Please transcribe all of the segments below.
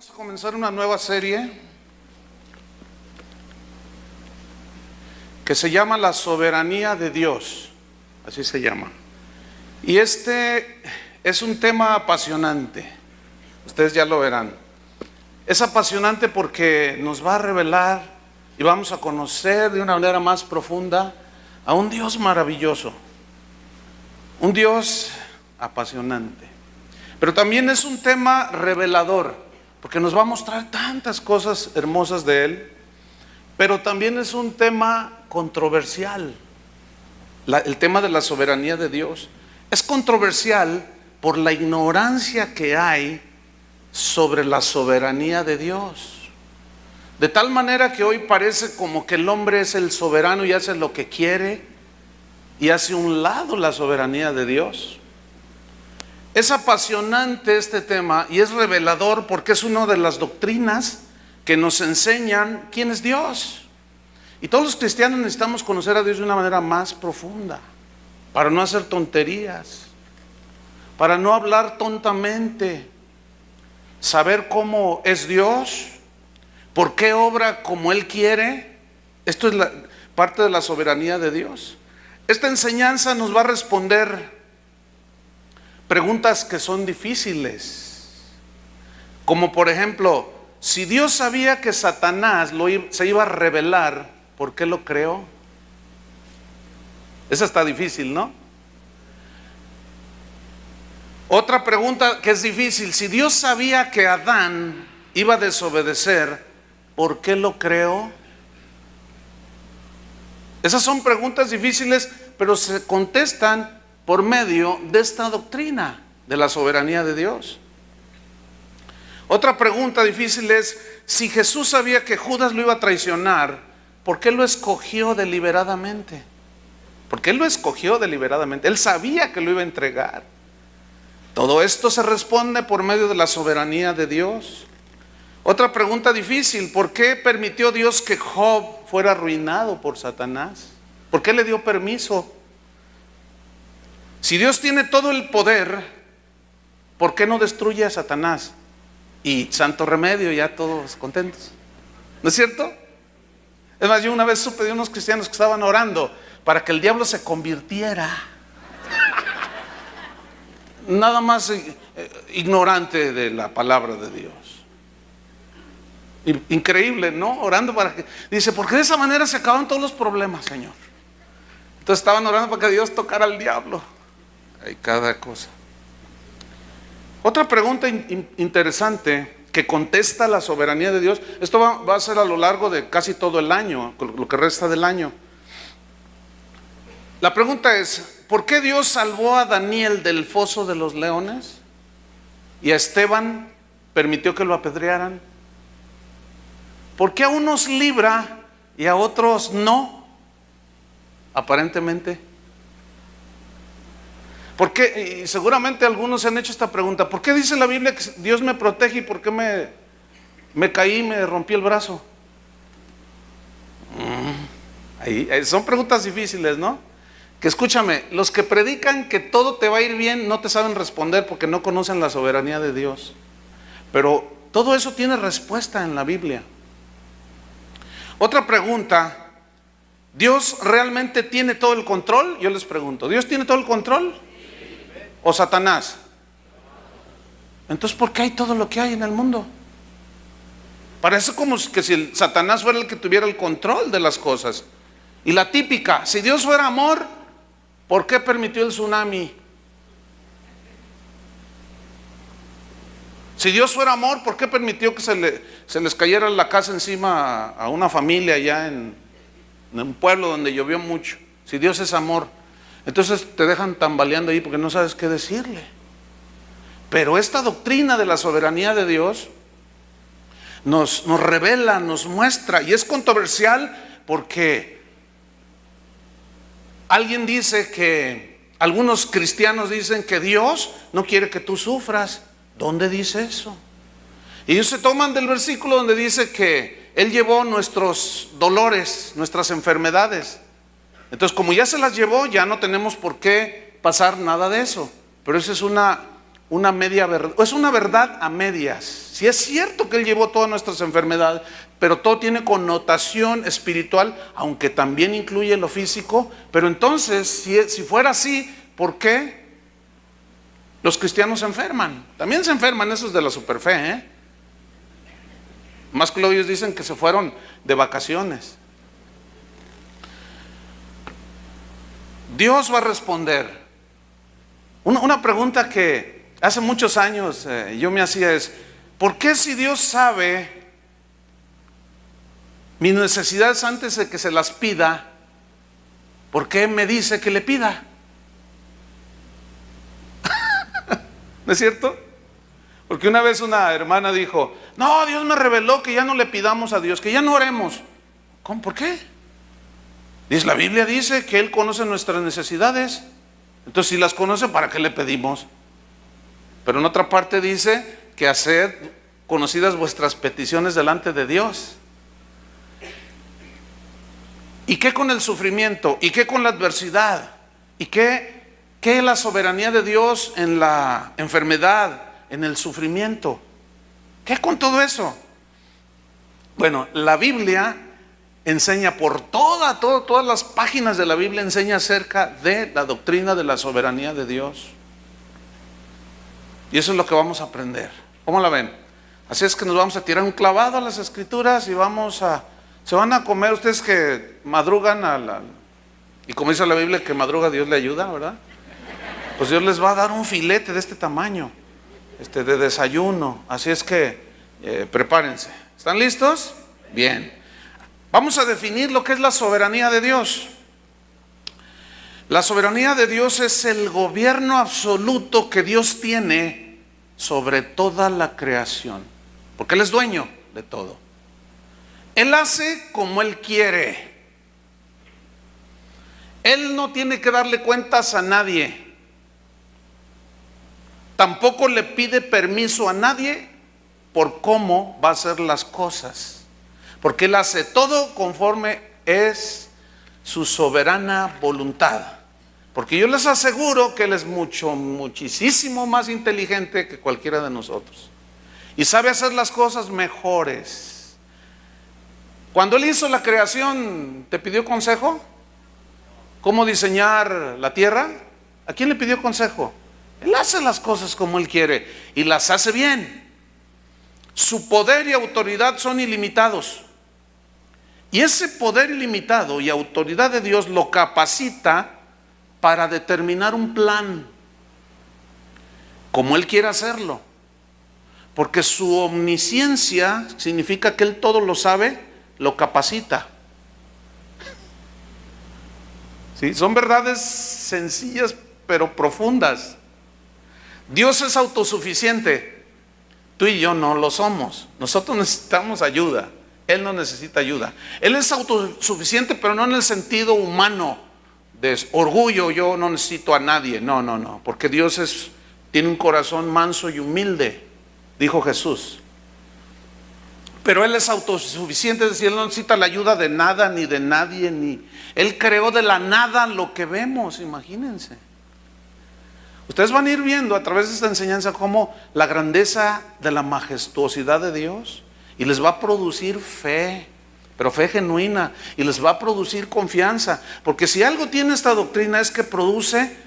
Vamos a comenzar una nueva serie que se llama La Soberanía de Dios, así se llama. Y este es un tema apasionante, ustedes ya lo verán. Es apasionante porque nos va a revelar y vamos a conocer de una manera más profunda a un Dios maravilloso, un Dios apasionante. Pero también es un tema revelador, porque nos va a mostrar tantas cosas hermosas de Él, pero también es un tema controversial. El tema de la soberanía de Dios es controversial por la ignorancia que hay sobre la soberanía de Dios. De tal manera que hoy parece como que el hombre es el soberano y hace lo que quiere y hace a un lado la soberanía de Dios. Es apasionante este tema y es revelador porque es una de las doctrinas que nos enseñan quién es Dios. Y todos los cristianos necesitamos conocer a Dios de una manera más profunda, para no hacer tonterías, para no hablar tontamente, saber cómo es Dios, por qué obra como Él quiere. Esto es parte de la soberanía de Dios. Esta enseñanza nos va a responder preguntas que son difíciles, como por ejemplo, si Dios sabía que Satanás se iba a revelar, ¿por qué lo creó? Esa está difícil, ¿no? Otra pregunta que es difícil, si Dios sabía que Adán iba a desobedecer, ¿por qué lo creó? Esas son preguntas difíciles, pero se contestan por medio de esta doctrina de la soberanía de Dios. Otra pregunta difícil es, si Jesús sabía que Judas lo iba a traicionar, ¿por qué lo escogió deliberadamente? ¿Por qué Él lo escogió deliberadamente? Él sabía que lo iba a entregar. Todo esto se responde por medio de la soberanía de Dios. Otra pregunta difícil, ¿por qué permitió Dios que Job fuera arruinado por Satanás? ¿Por qué le dio permiso? Si Dios tiene todo el poder, ¿por qué no destruye a Satanás? Y santo remedio, ya todos contentos. ¿No es cierto? Es más, yo una vez supe de unos cristianos que estaban orando para que el diablo se convirtiera. Nada más ignorante de la palabra de Dios. Increíble, ¿no? Orando para que... Dice, porque de esa manera se acaban todos los problemas, Señor. Entonces estaban orando para que Dios tocara al diablo. Hay cada cosa. Otra pregunta interesante que contesta la soberanía de Dios. Esto va a ser a lo largo de casi todo el año, lo que resta del año. La pregunta es, ¿por qué Dios salvó a Daniel del foso de los leones y a Esteban permitió que lo apedrearan? ¿Por qué a unos libra y a otros no? Aparentemente. ¿Por qué? Y seguramente algunos se han hecho esta pregunta, ¿por qué dice la Biblia que Dios me protege y por qué me caí y me rompí el brazo? Ahí son preguntas difíciles, ¿no? Que escúchame, los que predican que todo te va a ir bien no te saben responder porque no conocen la soberanía de Dios. Pero todo eso tiene respuesta en la Biblia. Otra pregunta, ¿Dios realmente tiene todo el control? Yo les pregunto, ¿Dios tiene todo el control? ¿O Satanás? Entonces, ¿por qué hay todo lo que hay en el mundo? Parece como que si Satanás fuera el que tuviera el control de las cosas. Y la típica, si Dios fuera amor, ¿por qué permitió el tsunami? Si Dios fuera amor, ¿por qué permitió que se les cayera la casa encima a una familia allá en un pueblo donde llovió mucho? Si Dios es amor, entonces te dejan tambaleando ahí porque no sabes qué decirle. Pero esta doctrina de la soberanía de Dios nos revela, nos muestra, y es controversial porque algunos cristianos dicen que Dios no quiere que tú sufras. ¿Dónde dice eso? Y ellos se toman del versículo donde dice que Él llevó nuestros dolores, nuestras enfermedades. Entonces, como ya se las llevó, ya no tenemos por qué pasar nada de eso. Pero esa es una una media verdad, es una verdad a medias. Si es cierto que Él llevó todas nuestras enfermedades, pero todo tiene connotación espiritual, aunque también incluye lo físico. Pero entonces, si fuera así, ¿por qué los cristianos se enferman? También se enferman esos de la superfe, ¿eh? Más que ellos dicen que se fueron de vacaciones. Dios va a responder. Una pregunta que hace muchos años yo me hacía es: ¿por qué si Dios sabe mis necesidades antes de que se las pida, por qué me dice que le pida? ¿No es cierto? Porque una vez una hermana dijo: no, Dios me reveló que ya no le pidamos a Dios, que ya no oremos. ¿Cómo? ¿Por qué? Dice, la Biblia dice que Él conoce nuestras necesidades. Entonces, si las conoce, ¿para qué le pedimos? Pero en otra parte dice que haced conocidas vuestras peticiones delante de Dios. ¿Y qué con el sufrimiento? ¿Y qué con la adversidad? ¿Y qué la soberanía de Dios en la enfermedad, en el sufrimiento? ¿Qué con todo eso? Bueno, la Biblia enseña por todas las páginas de la Biblia enseña acerca de la doctrina de la soberanía de Dios. Y eso es lo que vamos a aprender. ¿Cómo la ven? Así es que nos vamos a tirar un clavado a las Escrituras y se van a comer ustedes que madrugan y como dice la Biblia, que madruga Dios le ayuda, ¿verdad? Pues Dios les va a dar un filete de este tamaño, de desayuno. Así es que prepárense. ¿Están listos? Bien. Vamos a definir lo que es la soberanía de Dios. La soberanía de Dios es el gobierno absoluto que Dios tiene sobre toda la creación, porque Él es dueño de todo. Él hace como Él quiere. Él no tiene que darle cuentas a nadie. Tampoco le pide permiso a nadie por cómo va a hacer las cosas. Porque Él hace todo conforme es su soberana voluntad. Porque yo les aseguro que Él es muchísimo más inteligente que cualquiera de nosotros. Y sabe hacer las cosas mejores. Cuando Él hizo la creación, ¿te pidió consejo? ¿Cómo diseñar la tierra? ¿A quién le pidió consejo? Él hace las cosas como Él quiere y las hace bien. Su poder y autoridad son ilimitados. Y ese poder ilimitado y autoridad de Dios lo capacita para determinar un plan, como Él quiere hacerlo. Porque su omnisciencia significa que Él todo lo sabe, lo capacita. ¿Sí? Son verdades sencillas pero profundas. Dios es autosuficiente. Tú y yo no lo somos. Nosotros necesitamos ayuda. Él no necesita ayuda. Él es autosuficiente, pero no en el sentido humano de orgullo, yo no necesito a nadie. No, porque Dios tiene un corazón manso y humilde, dijo Jesús. Pero Él es autosuficiente, es decir, Él no necesita la ayuda de nada ni de nadie. Él creó de la nada lo que vemos, imagínense. Ustedes van a ir viendo a través de esta enseñanza cómo la grandeza de la majestuosidad de Dios, y les va a producir fe, pero fe genuina, y les va a producir confianza. Porque si algo tiene esta doctrina es que produce,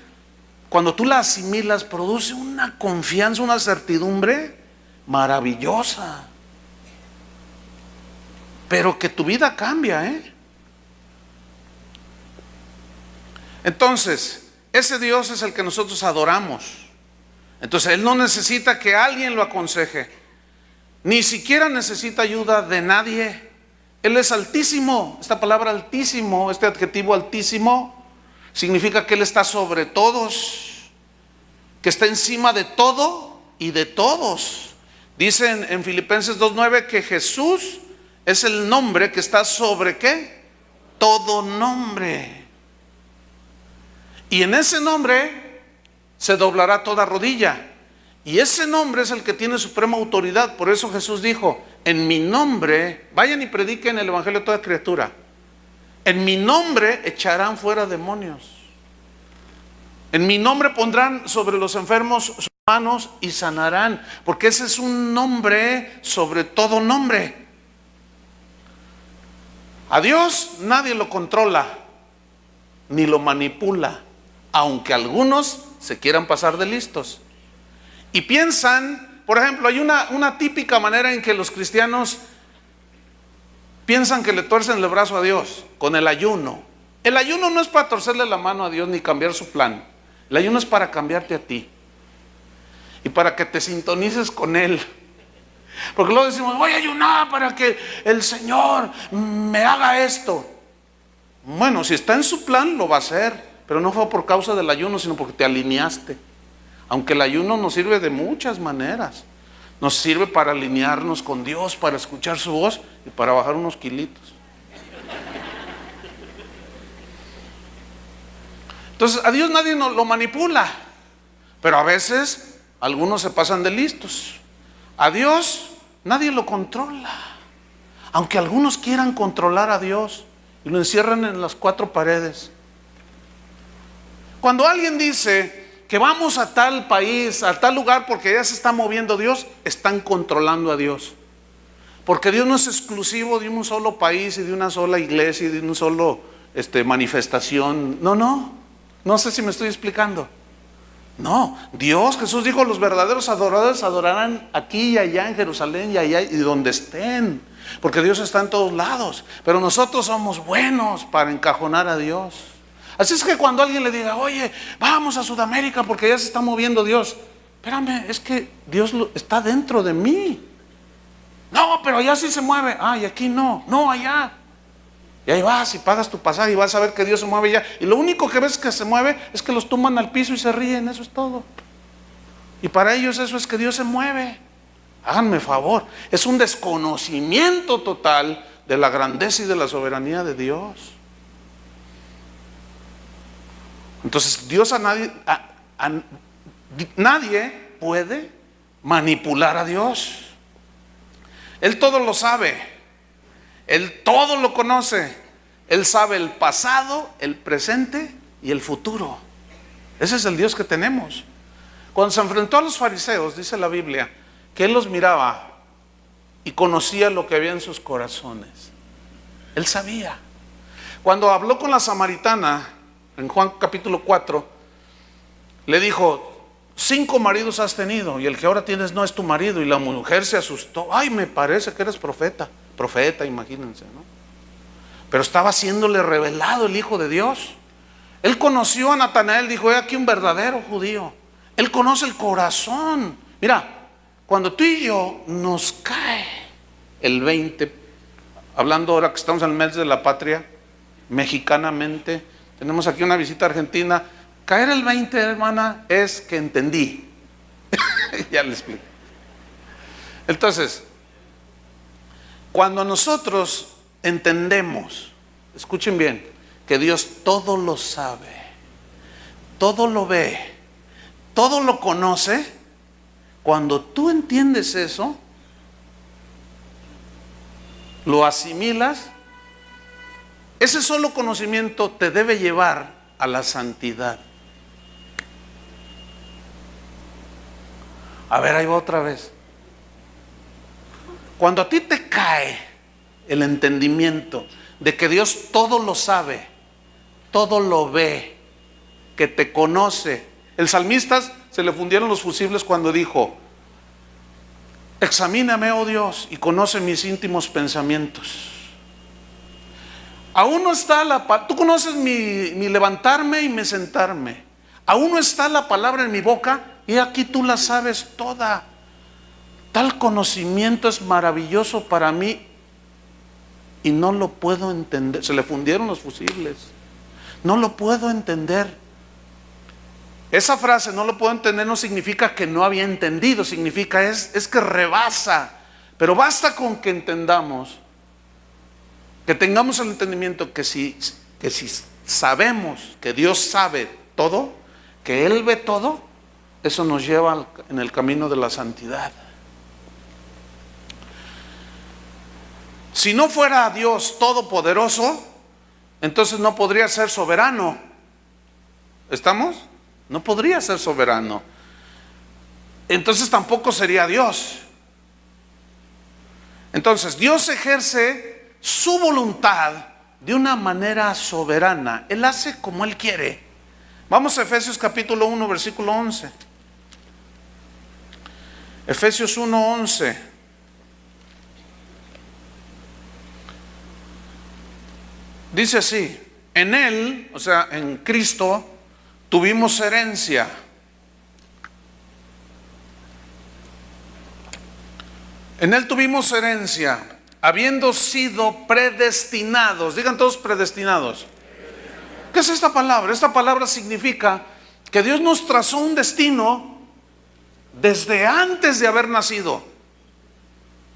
cuando tú la asimilas, produce una confianza, una certidumbre maravillosa. Pero que tu vida cambia, Entonces, ese Dios es el que nosotros adoramos. Entonces, Él no necesita que alguien lo aconseje. Ni siquiera necesita ayuda de nadie. Él es altísimo. Esta palabra altísimo, este adjetivo altísimo, significa que Él está sobre todos, que está encima de todo y de todos. Dice en Filipenses 2:9 que Jesús es el nombre que está sobre ¿qué? Todo nombre. Y en ese nombre se doblará toda rodilla. Y ese nombre es el que tiene suprema autoridad. Por eso Jesús dijo: en mi nombre, vayan y prediquen el evangelio a toda criatura. En mi nombre echarán fuera demonios. En mi nombre pondrán sobre los enfermos manos y sanarán, porque ese es un nombre sobre todo nombre. A Dios nadie lo controla ni lo manipula, aunque algunos se quieran pasar de listos y piensan, por ejemplo, hay una típica manera en que los cristianos piensan que le tuercen el brazo a Dios con el ayuno. El ayuno no es para torcerle la mano a Dios ni cambiar su plan. El ayuno es para cambiarte a ti y para que te sintonices con Él. Porque luego decimos, voy a ayunar para que el Señor me haga esto. Bueno, si está en su plan lo va a hacer, pero no fue por causa del ayuno, sino porque te alineaste. Aunque el ayuno nos sirve de muchas maneras. Nos sirve para alinearnos con Dios, para escuchar su voz y para bajar unos kilitos. Entonces a Dios nadie lo manipula, pero a veces algunos se pasan de listos. A Dios nadie lo controla, aunque algunos quieran controlar a Dios y lo encierran en las cuatro paredes. Cuando alguien dice que vamos a tal país, a tal lugar porque ya se está moviendo Dios, están controlando a Dios. Porque Dios no es exclusivo de un solo país y de una sola iglesia y de una sola manifestación. No sé si me estoy explicando. No, Dios, Jesús dijo, los verdaderos adoradores adorarán aquí y allá en Jerusalén y allá y donde estén, porque Dios está en todos lados, pero nosotros somos buenos para encajonar a Dios. Así es que cuando alguien le diga, oye, vamos a Sudamérica porque ya se está moviendo Dios, espérame, es que Dios está dentro de mí. No, pero allá sí se mueve. Y aquí no, allá. Y ahí vas y pagas tu pasaje y vas a ver que Dios se mueve ya. Y lo único que ves que se mueve es que los tumban al piso y se ríen, eso es todo. Y para ellos eso es que Dios se mueve. Háganme favor, es un desconocimiento total de la grandeza y de la soberanía de Dios. Entonces Dios nadie puede manipular a Dios. Él todo lo sabe. Él todo lo conoce. Él sabe el pasado, el presente y el futuro. Ese es el Dios que tenemos. Cuando se enfrentó a los fariseos, dice la Biblia, que Él los miraba y conocía lo que había en sus corazones. Él sabía. Cuando habló con la samaritana, en Juan capítulo 4, le dijo, 5 maridos has tenido y el que ahora tienes no es tu marido. Y la mujer se asustó. Me parece que eres profeta. Profeta, imagínense, ¿no? Pero estaba siéndole revelado el Hijo de Dios. Él conoció a Natanael, dijo, he aquí un verdadero judío. Él conoce el corazón. Mira, cuando tú y yo nos cae el 20, hablando ahora que estamos en el mes de la patria, mexicanamente, tenemos aquí una visita argentina, caer el 20, hermana, es que entendí. Ya les explico. Entonces, cuando nosotros entendemos, escuchen bien, que Dios todo lo sabe, todo lo ve, todo lo conoce, cuando tú entiendes eso, lo asimilas, ese solo conocimiento te debe llevar a la santidad. A ver, ahí va otra vez. Cuando a ti te cae el entendimiento de que Dios todo lo sabe, todo lo ve, que te conoce. El salmista se le fundieron los fusibles cuando dijo, examíname, oh Dios, y conoce mis íntimos pensamientos. Aún no está tú conoces mi levantarme y mi sentarme. Aún no está la palabra en mi boca y aquí tú la sabes toda. Tal conocimiento es maravilloso para mí y no lo puedo entender. Se le fundieron los fusibles. No lo puedo entender. Esa frase, no lo puedo entender, no significa que no había entendido. Significa es que rebasa. Pero basta con que entendamos, que tengamos el entendimiento que si sabemos que Dios sabe todo, que Él ve todo, eso nos lleva en el camino de la santidad. Si no fuera Dios todopoderoso, entonces no podría ser soberano. ¿Estamos? No podría ser soberano. entonces tampoco sería Dios. Entonces Dios ejerce su voluntad de una manera soberana. Él hace como Él quiere. Vamos a Efesios capítulo 1, versículo 11. Efesios 1, 11. Dice así: en Él, o sea, en Cristo, tuvimos herencia. En Él tuvimos herencia, habiendo sido predestinados. Digan todos predestinados. ¿Qué es esta palabra? Esta palabra significa que Dios nos trazó un destino desde antes de haber nacido.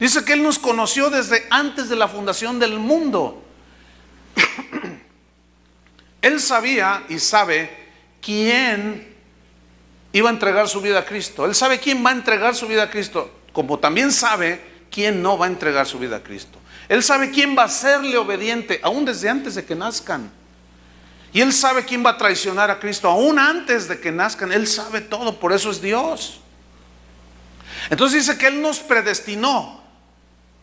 Dice que Él nos conoció desde antes de la fundación del mundo. Él sabía y sabe quién iba a entregar su vida a Cristo. Él sabe quién va a entregar su vida a Cristo, como también sabe quién no va a entregar su vida a Cristo. Él sabe quién va a serle obediente, aún desde antes de que nazcan. Y Él sabe quién va a traicionar a Cristo, aún antes de que nazcan. Él sabe todo, por eso es Dios. Entonces dice que Él nos predestinó.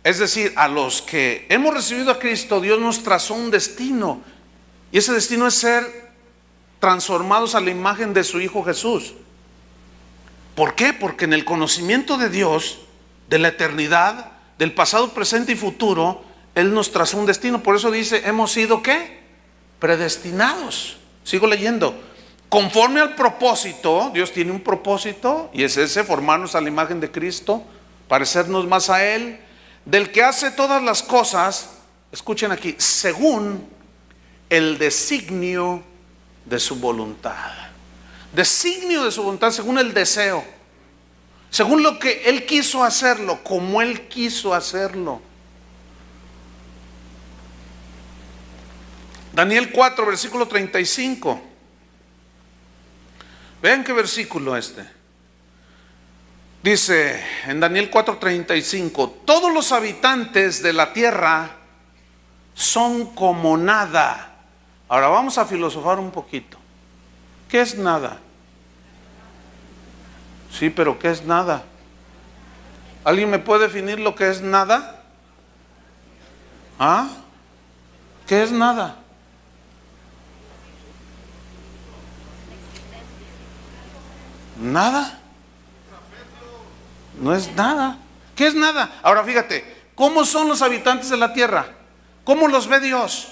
Es decir, a los que hemos recibido a Cristo, Dios nos trazó un destino. Y ese destino es ser transformados a la imagen de su Hijo Jesús. ¿Por qué? Porque en el conocimiento de Dios, de la eternidad, del pasado, presente y futuro, Él nos trazó un destino. Por eso dice, hemos sido ¿qué? Predestinados. Sigo leyendo. Conforme al propósito, Dios tiene un propósito, y es ese: formarnos a la imagen de Cristo, parecernos más a Él, del que hace todas las cosas, escuchen aquí, según el designio de su voluntad. Designio de su voluntad, según el deseo, según lo que Él quiso hacerlo, como Él quiso hacerlo. Daniel 4, versículo 35. Vean qué versículo este. Dice en Daniel 4:35: todos los habitantes de la tierra son como nada. Ahora vamos a filosofar un poquito. ¿Qué es nada? Sí, pero ¿qué es nada? ¿Alguien me puede definir lo que es nada? ¿Ah? ¿Qué es nada? Nada. No es nada. ¿Qué es nada? Ahora fíjate, ¿cómo son los habitantes de la tierra? ¿Cómo los ve Dios?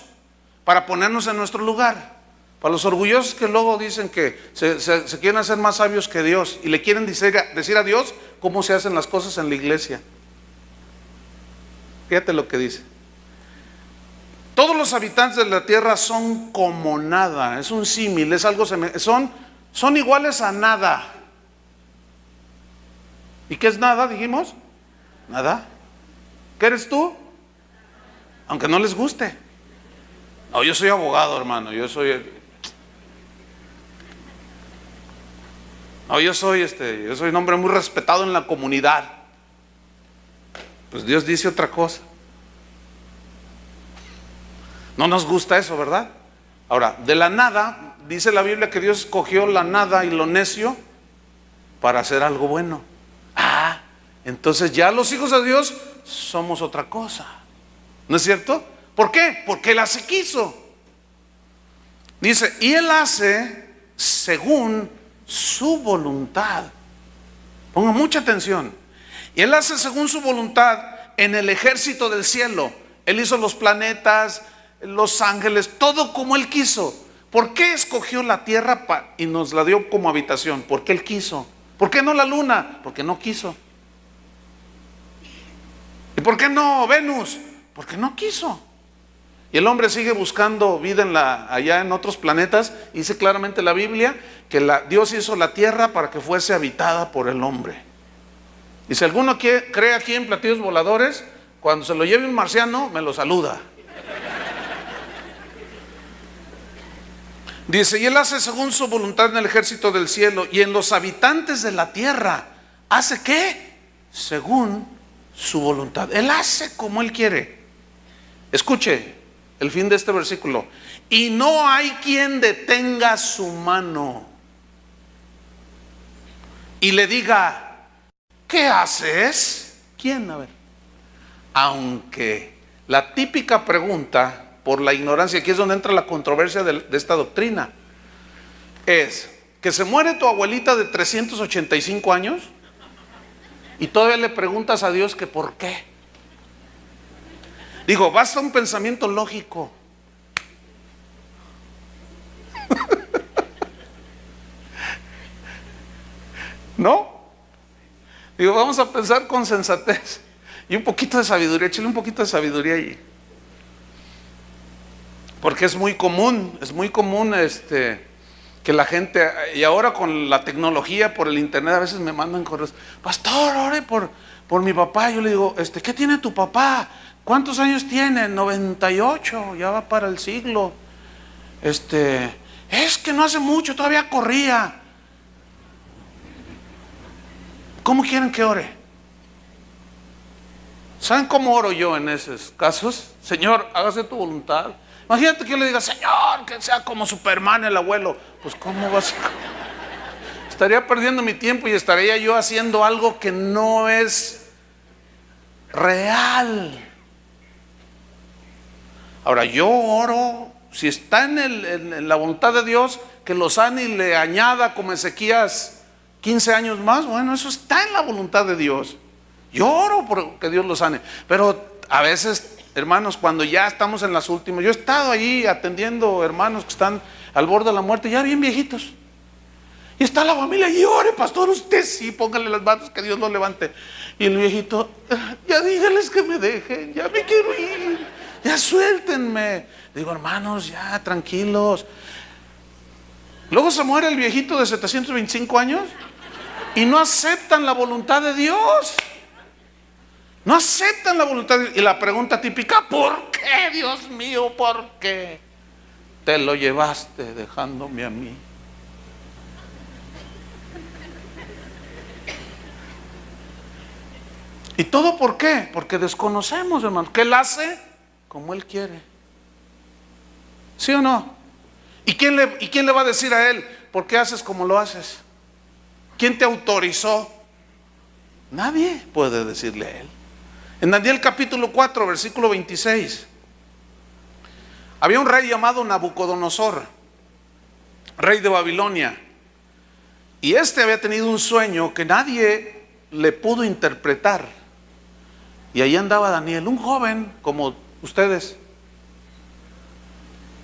Para ponernos en nuestro lugar. Para los orgullosos que luego dicen que se quieren hacer más sabios que Dios y le quieren decir a Dios cómo se hacen las cosas en la iglesia. Fíjate lo que dice: todos los habitantes de la tierra son como nada. Es un símil, es algo son iguales a nada. ¿Y qué es nada? Dijimos nada. ¿Qué eres tú? Aunque no les guste. No, yo soy abogado, hermano. Yo soy un hombre muy respetado en la comunidad. Pues Dios dice otra cosa. No nos gusta eso, ¿verdad? Ahora, de la nada, dice la Biblia que Dios escogió la nada y lo necio para hacer algo bueno. Ah, entonces ya los hijos de Dios somos otra cosa. ¿No es cierto? ¿Por qué? Porque Él así quiso. Dice, y Él hace según su voluntad. Ponga mucha atención. Y Él hace según su voluntad en el ejército del cielo. Él hizo los planetas, los ángeles, todo como Él quiso. ¿Por qué escogió la tierra y nos la dio como habitación? Porque Él quiso. ¿Por qué no la luna? Porque no quiso. ¿Y por qué no Venus? Porque no quiso. Y el hombre sigue buscando vida allá en otros planetas. Dice claramente la Biblia que Dios hizo la tierra para que fuese habitada por el hombre. Y si alguno cree aquí en platillos voladores, cuando se lo lleve un marciano, me lo saluda. Dice, y Él hace según su voluntad en el ejército del cielo y en los habitantes de la tierra. ¿Hace qué? Según su voluntad. Él hace como Él quiere. Escuche el fin de este versículo. Y no hay quien detenga su mano y le diga, ¿qué haces? ¿Quién? A ver. Aunque la típica pregunta, por la ignorancia, aquí es donde entra la controversia de esta doctrina, es que se muere tu abuelita de 385 años y todavía le preguntas a Dios que por qué. Digo, basta un pensamiento lógico. ¿No? Digo, vamos a pensar con sensatez y un poquito de sabiduría. Échale un poquito de sabiduría allí. Porque es muy común que la gente, y ahora con la tecnología, por el internet, a veces me mandan correos: pastor, ore por mi papá. Yo le digo, ¿qué tiene tu papá? ¿Cuántos años tiene? 98, ya va para el siglo. Es que no hace mucho, todavía corría. ¿Cómo quieren que ore? ¿Saben cómo oro yo en esos casos? Señor, hágase tu voluntad. Imagínate que yo le diga, Señor, que sea como Superman el abuelo. Pues ¿cómo va a ser? Estaría perdiendo mi tiempo y estaría yo haciendo algo que no es real. Ahora, yo oro, si está en la voluntad de Dios, que lo sane y le añada como Ezequías 15 años más. Bueno, eso está en la voluntad de Dios. Yo oro por que Dios lo sane. Pero a veces, hermanos, cuando ya estamos en las últimas, yo he estado allí atendiendo hermanos que están al borde de la muerte, ya bien viejitos, y está la familia y ore, pastor, usted sí, póngale las manos que Dios lo levante. Y el viejito, ya díganles que me dejen, ya me quiero ir, ya suéltenme. Digo, hermanos, ya tranquilos. Luego se muere el viejito de 725 años y no aceptan la voluntad de Dios. No aceptan la voluntad de Dios. Y la pregunta típica, ¿por qué, Dios mío? ¿Por qué te lo llevaste dejándome a mí? ¿Y todo por qué? Porque desconocemos, hermano, que Él hace como Él quiere. ¿Sí o no? ¿Y quién le va a decir a Él, por qué haces como lo haces? ¿Quién te autorizó? Nadie puede decirle a Él. En Daniel capítulo 4, versículo 26, había un rey llamado Nabucodonosor, rey de Babilonia. Y había tenido un sueño que nadie le pudo interpretar. Y ahí andaba Daniel, un joven como ustedes.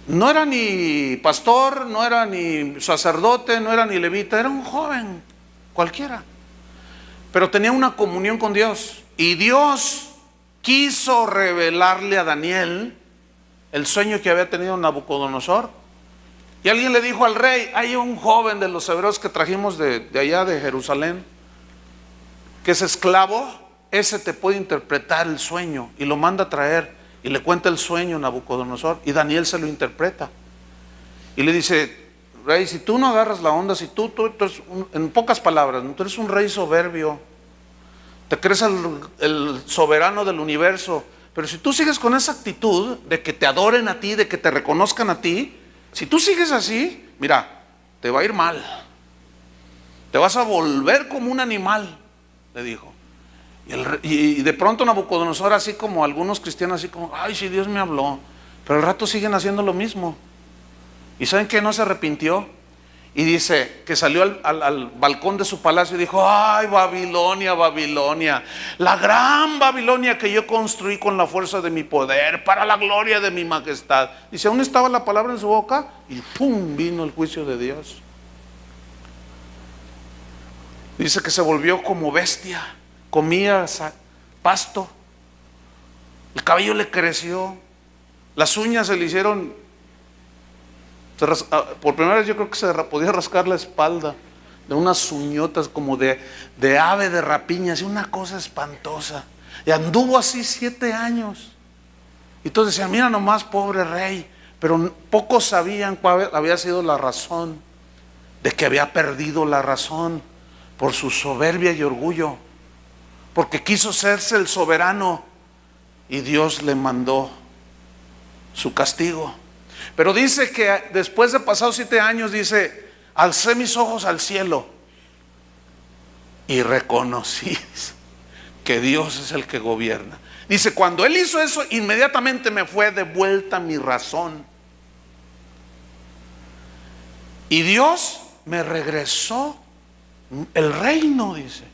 No era ni pastor, no era ni sacerdote, no era ni levita, era un joven cualquiera. Pero tenía una comunión con Dios. Y Dios quiso revelarle a Daniel el sueño que había tenido Nabucodonosor. Y alguien le dijo al rey, hay un joven de los hebreos que trajimos de allá de Jerusalén, que es esclavo, ese te puede interpretar el sueño. Y lo manda a traer y le cuenta el sueño a Nabucodonosor, y Daniel se lo interpreta. Y le dice, rey, si tú no agarras la onda, si tú eres en pocas palabras, tú eres un rey soberbio, te crees el soberano del universo, pero si tú sigues con esa actitud de que te adoren a ti, de que te reconozcan a ti, si tú sigues así, mira, te va a ir mal, te vas a volver como un animal, le dijo. Y de pronto Nabucodonosor, así como algunos cristianos, así como, ay, si Dios me habló, pero al rato siguen haciendo lo mismo. ¿Y saben qué? No se arrepintió. Y dice que salió al balcón de su palacio y dijo, ay, Babilonia, Babilonia, la gran Babilonia que yo construí con la fuerza de mi poder, para la gloria de mi majestad. Dice, aún estaba la palabra en su boca y ¡pum! Vino el juicio de Dios. Dice que se volvió como bestia, comía pasto, el cabello le creció, las uñas se le hicieron, por primera vez yo creo que se podía rascar la espalda de unas uñotas como de ave de rapiña, así una cosa espantosa. Y anduvo así 7 años. Y entonces decían, mira nomás, pobre rey. Pero pocos sabían cuál había sido la razón de que había perdido la razón por su soberbia y orgullo, porque quiso serse el soberano y Dios le mandó su castigo. Pero dice que después de pasados 7 años, dice, alcé mis ojos al cielo y reconocí que Dios es el que gobierna. Dice, cuando él hizo eso, inmediatamente me fue de vuelta mi razón. Y Dios me regresó el reino, dice.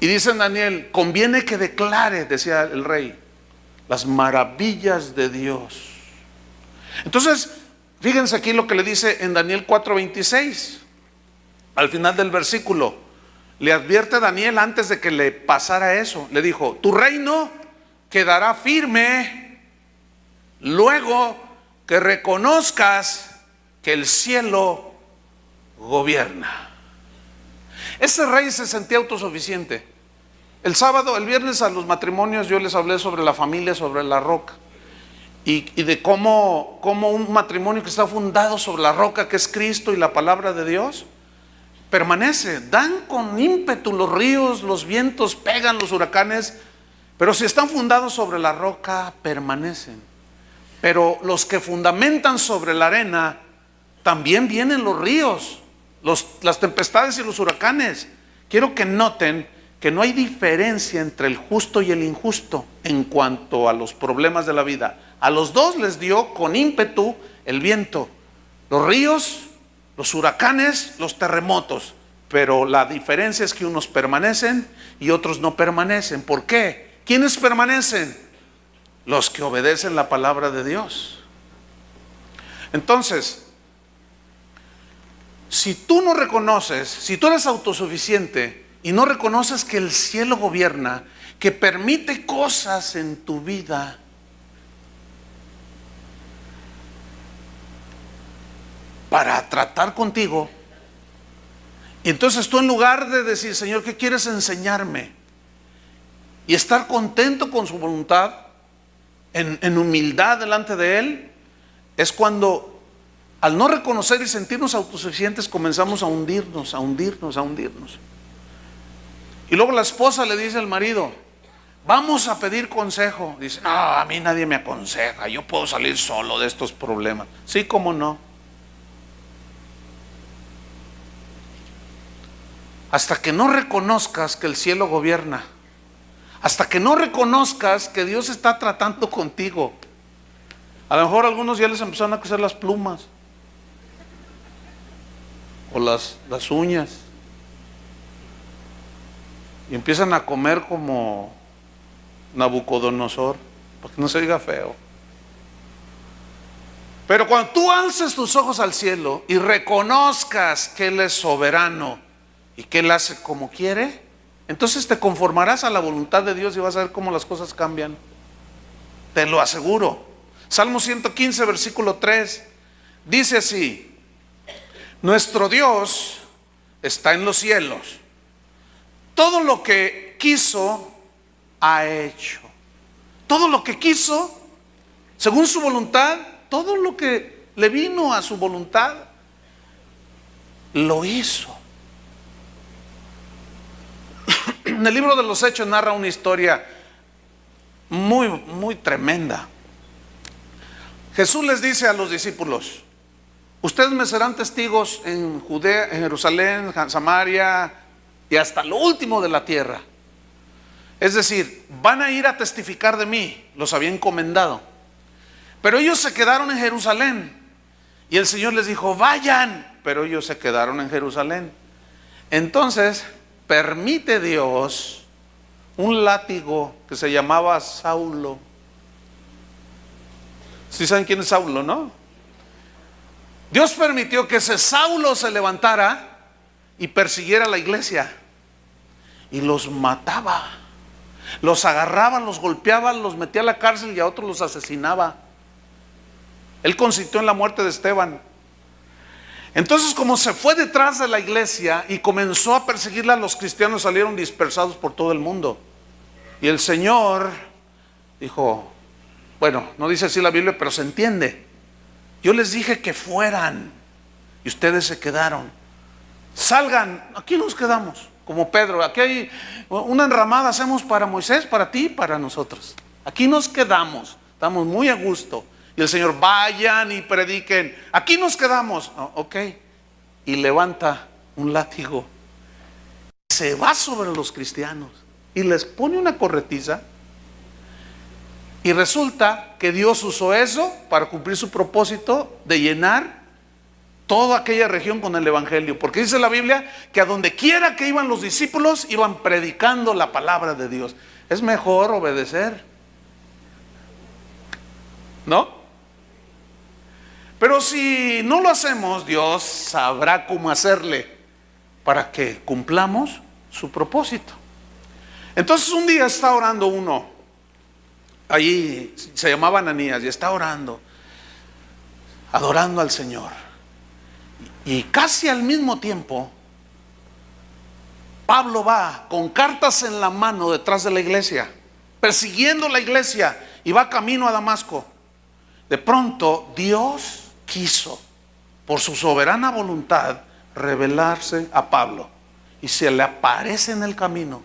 Y dice en Daniel, conviene que declare, decía el rey, las maravillas de Dios. Entonces, fíjense aquí lo que le dice en Daniel 4:26. Al final del versículo, le advierte a Daniel antes de que le pasara eso. Le dijo, tu reino quedará firme luego que reconozcas que el cielo gobierna. Ese rey se sentía autosuficiente. El sábado, el viernes a los matrimonios yo les hablé sobre la familia, sobre la roca. Y de cómo un matrimonio que está fundado sobre la roca que es Cristo y la palabra de Dios, permanece. Dan con ímpetu los ríos, los vientos, pegan los huracanes, pero si están fundados sobre la roca, permanecen. Pero los que fundamentan sobre la arena, también vienen los ríos, las tempestades y los huracanes. Quiero que noten que no hay diferencia entre el justo y el injusto en cuanto a los problemas de la vida. A los dos les dio con ímpetu el viento, los ríos, los huracanes, los terremotos. Pero la diferencia es que unos permanecen y otros no permanecen. ¿Por qué? ¿Quiénes permanecen? Los que obedecen la palabra de Dios. Entonces, si tú no reconoces, si tú eres autosuficiente y no reconoces que el cielo gobierna, que permite cosas en tu vida, para tratar contigo, y entonces tú en lugar de decir, Señor, ¿qué quieres enseñarme? Y estar contento con su voluntad, en humildad delante de Él, es cuando al no reconocer y sentirnos autosuficientes comenzamos a hundirnos, a hundirnos, a hundirnos. Y luego la esposa le dice al marido, vamos a pedir consejo. Dice, no, a mí nadie me aconseja, yo puedo salir solo de estos problemas. Sí, cómo no. Hasta que no reconozcas que el cielo gobierna, hasta que no reconozcas que Dios está tratando contigo. A lo mejor a algunos ya les empezaron a crecer las plumas o las uñas, y empiezan a comer como Nabucodonosor, para que no se diga feo. Pero cuando tú alces tus ojos al cielo y reconozcas que Él es soberano y que Él hace como quiere, entonces te conformarás a la voluntad de Dios y vas a ver cómo las cosas cambian. Te lo aseguro. Salmo 115, versículo 3, dice así, nuestro Dios está en los cielos. Todo lo que quiso, ha hecho. Todo lo que quiso, según su voluntad, todo lo que le vino a su voluntad, lo hizo. En el libro de los Hechos narra una historia muy, muy tremenda. Jesús les dice a los discípulos, ustedes me serán testigos en Judea, en Jerusalén, en Samaria y hasta lo último de la tierra. Es decir, van a ir a testificar de mí, los había encomendado. Pero ellos se quedaron en Jerusalén. Y el Señor les dijo, vayan. Pero ellos se quedaron en Jerusalén. Entonces, permite Dios un látigo que se llamaba Saulo. ¿Sí saben quién es Saulo, no? Dios permitió que ese Saulo se levantara y persiguiera a la iglesia. Y los mataba. Los agarraba, los golpeaba, los metía a la cárcel y a otros los asesinaba. Él consistió en la muerte de Esteban. Entonces, como se fue detrás de la iglesia y comenzó a perseguirla, los cristianos salieron dispersados por todo el mundo. Y el Señor dijo, bueno, no dice así la Biblia, pero se entiende. Yo les dije que fueran y ustedes se quedaron. Salgan, aquí nos quedamos. Como Pedro, aquí hay una enramada, hacemos para Moisés, para ti y para nosotros. Aquí nos quedamos, estamos muy a gusto. Y el Señor, vayan y prediquen, aquí nos quedamos. Oh, ok. Y levanta un látigo, se va sobre los cristianos y les pone una corretiza. Y resulta que Dios usó eso para cumplir su propósito de llenar toda aquella región con el evangelio, porque dice la Biblia que a donde quiera que iban los discípulos iban predicando la palabra de Dios. Es mejor obedecer, ¿no? Pero si no lo hacemos, Dios sabrá cómo hacerle para que cumplamos su propósito. Entonces un día está orando uno, allí se llamaba Ananías, y está orando, adorando al Señor. Y casi al mismo tiempo, Pablo va con cartas en la mano detrás de la iglesia, persiguiendo la iglesia, y va camino a Damasco. De pronto Dios quiso, por su soberana voluntad, revelarse a Pablo, y se le aparece en el camino.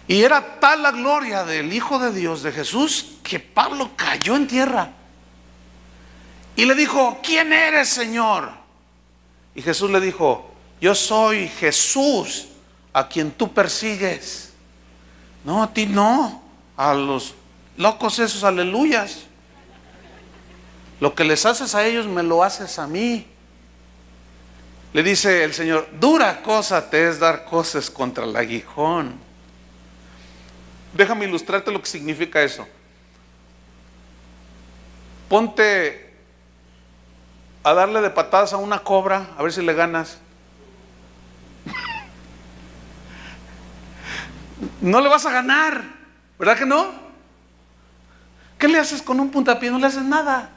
Y era tal la gloria del Hijo de Dios, de Jesús, que Pablo cayó en tierra y le dijo: ¿quién eres, Señor? Y Jesús le dijo: yo soy Jesús a quien tú persigues. No, a ti no, a los locos esos aleluyas. Lo que les haces a ellos me lo haces a mí. Le dice el Señor: dura cosa te es dar cosas contra el aguijón. Déjame ilustrarte lo que significa eso. Ponte a darle de patadas a una cobra, a ver si le ganas. No le vas a ganar, ¿verdad que no? ¿Qué le haces con un puntapié? No le haces nada.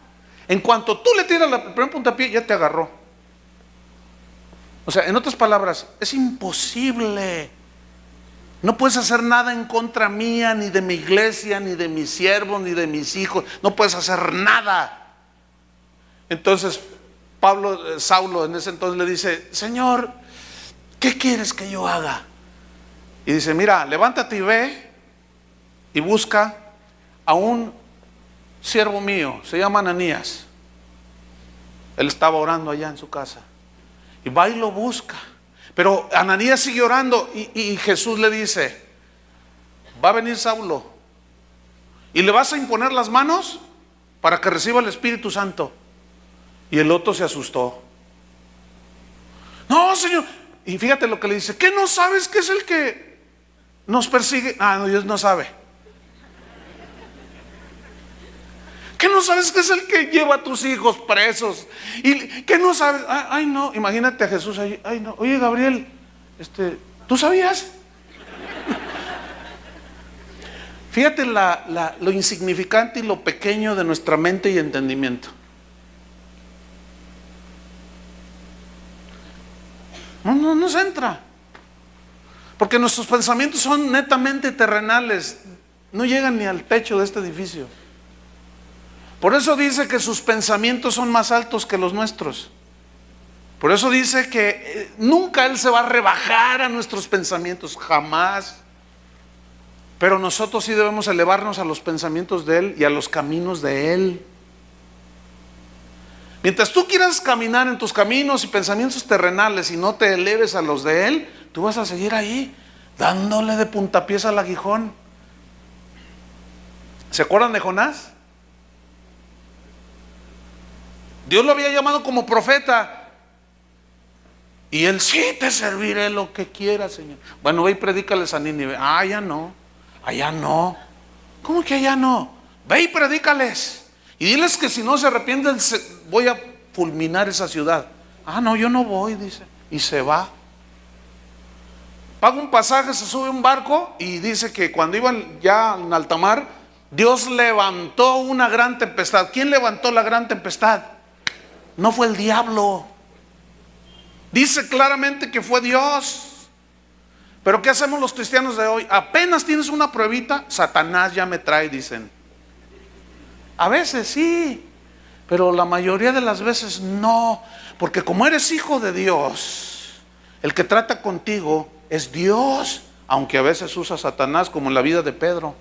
En cuanto tú le tiras el primer puntapié, ya te agarró. O sea, en otras palabras, es imposible. No puedes hacer nada en contra mía, ni de mi iglesia, ni de mis siervos, ni de mis hijos. No puedes hacer nada. Entonces Saulo en ese entonces le dice: Señor, ¿qué quieres que yo haga? Y dice: mira, levántate y ve y busca a un siervo mío, se llama Ananías. Él estaba orando allá en su casa. Y va y lo busca. Pero Ananías sigue orando y Jesús le dice: va a venir Saulo y le vas a imponer las manos para que reciba el Espíritu Santo. Y el otro se asustó. No, Señor. Y fíjate lo que le dice: ¿qué no sabes que es el que nos persigue? Ah, no, Dios no sabe. ¿Qué no sabes que es el que lleva a tus hijos presos? ¿Y qué no sabes? Ay, no, imagínate a Jesús ahí. Ay, no. Oye, Gabriel, ¿tú sabías? Fíjate lo insignificante y lo pequeño de nuestra mente y entendimiento. No nos entra. Porque nuestros pensamientos son netamente terrenales. No llegan ni al techo de este edificio. Por eso dice que sus pensamientos son más altos que los nuestros. Por eso dice que nunca Él se va a rebajar a nuestros pensamientos, jamás. Pero nosotros sí debemos elevarnos a los pensamientos de Él y a los caminos de Él. Mientras tú quieras caminar en tus caminos y pensamientos terrenales y no te eleves a los de Él, tú vas a seguir ahí, dándole de puntapiés al aguijón. ¿Se acuerdan de Jonás? Dios lo había llamado como profeta. Y él: sí, te serviré lo que quieras, Señor. Bueno, ve y predícales a Nínive. Allá no, allá no. ¿Cómo que allá no? Ve y predícales. Y diles que si no se arrepienten, voy a fulminar esa ciudad. Ah, no, yo no voy, dice. Y se va. Paga un pasaje, se sube a un barco y dice que cuando iban ya en alta mar, Dios levantó una gran tempestad. ¿Quién levantó la gran tempestad? No fue el diablo. Dice claramente que fue Dios. Pero ¿qué hacemos los cristianos de hoy? Apenas tienes una pruebita, Satanás ya me trae, dicen. A veces sí, pero la mayoría de las veces no. Porque como eres hijo de Dios, el que trata contigo es Dios, aunque a veces usa a Satanás, como en la vida de Pedro.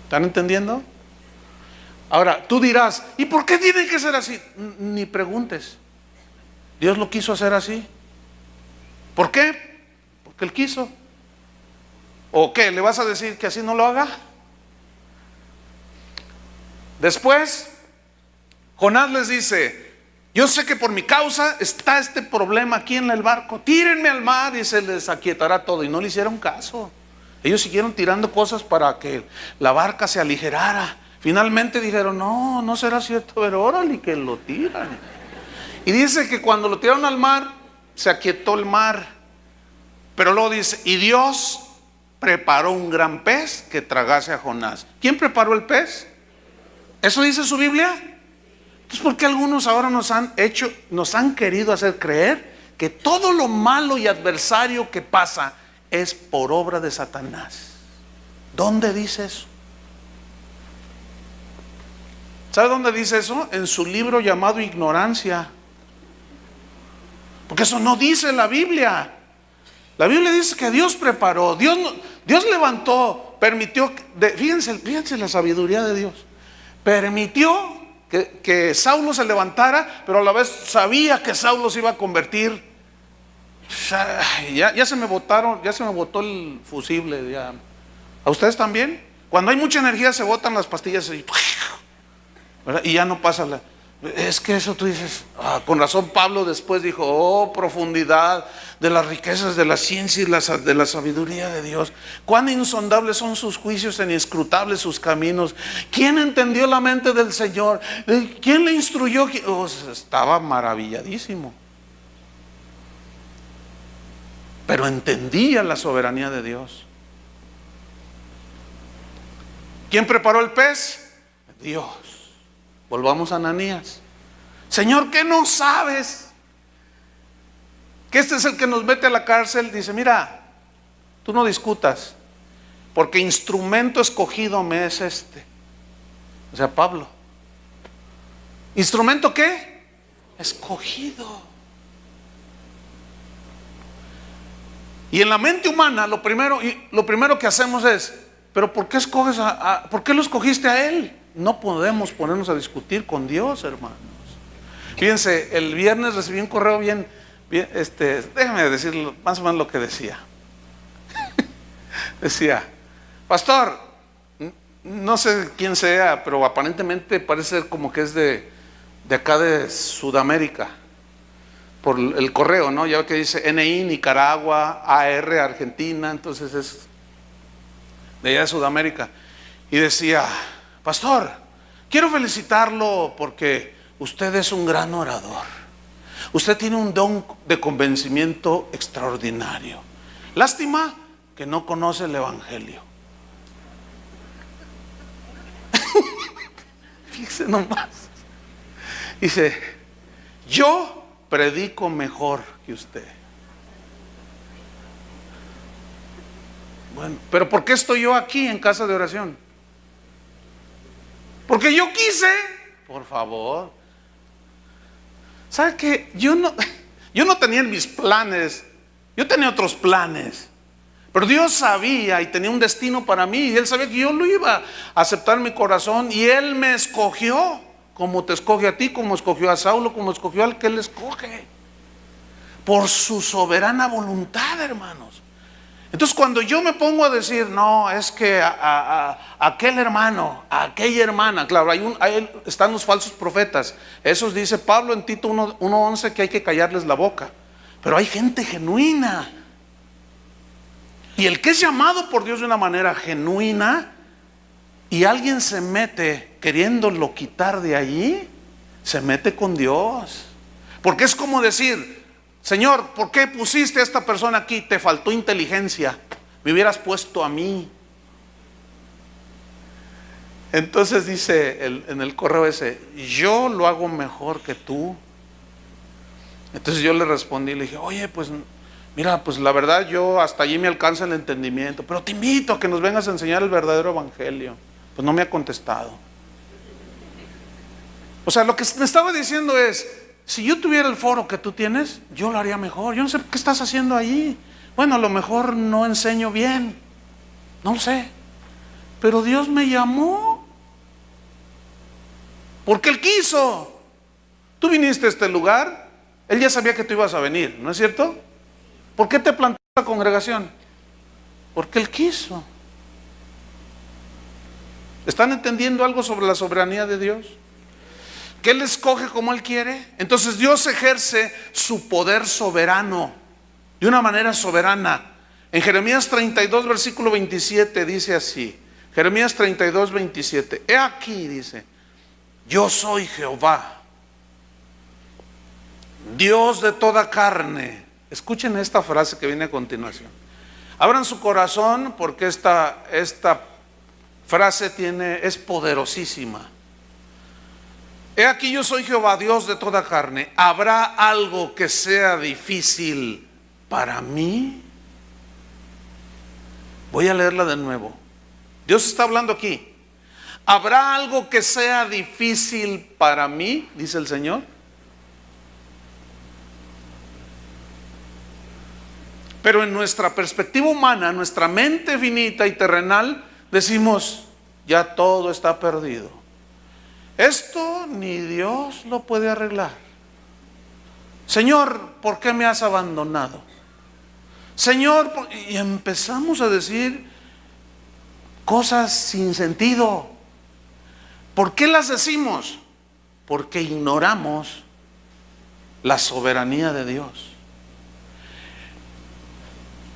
¿Están entendiendo? Ahora, tú dirás: ¿y por qué tiene que ser así? Ni preguntes. Dios lo quiso hacer así. ¿Por qué? Porque Él quiso. ¿O qué? ¿Le vas a decir que así no lo haga? Después, Jonás les dice: yo sé que por mi causa está este problema aquí en el barco, tírenme al mar y se les aquietará todo. Y no le hicieron caso. Ellos siguieron tirando cosas para que la barca se aligerara. Finalmente dijeron: no, no será cierto, pero órale que lo tiran. Y dice que cuando lo tiraron al mar, se aquietó el mar. Pero luego dice: y Dios preparó un gran pez que tragase a Jonás. ¿Quién preparó el pez? ¿Eso dice su Biblia? Entonces, ¿por qué algunos ahora nos han querido hacer creer que todo lo malo y adversario que pasa es por obra de Satanás? ¿Dónde dice eso? ¿Sabe dónde dice eso? En su libro llamado Ignorancia. Porque eso no dice la Biblia. La Biblia dice que Dios preparó, Dios levantó, permitió, fíjense la sabiduría de Dios. Permitió que Saulo se levantara, pero a la vez sabía que Saulo se iba a convertir. Ya se me botó el fusible. Ya. ¿A ustedes también? Cuando hay mucha energía se botan las pastillas y ya no pasa la... Es que eso tú dices, con razón Pablo después dijo: oh, profundidad de las riquezas de la ciencia y de la sabiduría de Dios. Cuán insondables son sus juicios, e inescrutables sus caminos. ¿Quién entendió la mente del Señor? ¿Quién le instruyó? Estaba maravilladísimo. Pero entendía la soberanía de Dios. ¿Quién preparó el pez? Dios. Volvamos a Ananías. Señor, ¿qué no sabes? Que este es el que nos mete a la cárcel. Dice: mira, tú no discutas, porque instrumento escogido me es este. O sea, Pablo. ¿Instrumento qué? Escogido. Y en la mente humana lo primero que hacemos es: pero ¿por qué escoges ¿por qué lo escogiste a él? No podemos ponernos a discutir con Dios, hermanos. Fíjense, el viernes recibí un correo bien, déjame decir más o menos lo que decía. Decía: pastor, no sé quién sea, pero aparentemente parece ser como que es de acá de Sudamérica. Por el correo, ¿no? Ya ve que dice NI, Nicaragua, AR, Argentina, entonces es de allá de Sudamérica. Y decía: pastor, quiero felicitarlo porque usted es un gran orador. Usted tiene un don de convencimiento extraordinario. Lástima que no conoce el Evangelio. Fíjese nomás. Dice: yo predico mejor que usted. Bueno, pero ¿por qué estoy yo aquí en casa de oración? Porque yo quise. Por favor. ¿Sabe qué? Yo no tenía en mis planes. Yo tenía otros planes. Pero Dios sabía y tenía un destino para mí. Y Él sabía que yo lo iba a aceptar en mi corazón. Y Él me escogió. Como te escoge a ti, como escogió a Saulo, como escogió al que Él escoge. Por su soberana voluntad, hermanos. Entonces, cuando yo me pongo a decir: no, es que aquel hermano, aquella hermana, claro, ahí están los falsos profetas. Esos dice Pablo en Tito 1:11 que hay que callarles la boca. Pero hay gente genuina. Y el que es llamado por Dios de una manera genuina y alguien se mete queriéndolo quitar de allí, se mete con Dios. Porque es como decir: Señor, ¿por qué pusiste a esta persona aquí? Te faltó inteligencia, me hubieras puesto a mí. Entonces dice en el correo ese: yo lo hago mejor que tú. Entonces yo le respondí, le dije: oye, pues mira, pues la verdad yo hasta allí me alcanza el entendimiento, pero te invito a que nos vengas a enseñar el verdadero evangelio. Pues no me ha contestado. O sea, lo que me estaba diciendo es: si yo tuviera el foro que tú tienes, yo lo haría mejor. Yo no sé qué estás haciendo ahí. Bueno, a lo mejor no enseño bien, no sé, pero Dios me llamó porque Él quiso. Tú viniste a este lugar Él ya sabía que tú ibas a venir, ¿no es cierto? ¿Por qué te plantó la congregación? Porque Él quiso. ¿Están entendiendo algo sobre la soberanía de Dios? Que Él escoge como Él quiere. Entonces Dios ejerce su poder soberano de una manera soberana. En Jeremías 32, versículo 27 dice así. Jeremías 32, 27. He aquí, dice, yo soy Jehová, Dios de toda carne. Escuchen esta frase que viene a continuación. Abran su corazón porque esta frase es poderosísima. He aquí yo soy Jehová, Dios de toda carne. ¿Habrá algo que sea difícil para mí? Voy a leerla de nuevo. Dios está hablando aquí. ¿Habrá algo que sea difícil para mí? Dice el Señor. Pero en nuestra perspectiva humana, nuestra mente finita y terrenal, decimos, ya todo está perdido. Esto ni Dios lo puede arreglar. Señor, ¿por qué me has abandonado? Señor, y empezamos a decir cosas sin sentido. ¿Por qué las decimos? Porque ignoramos la soberanía de Dios.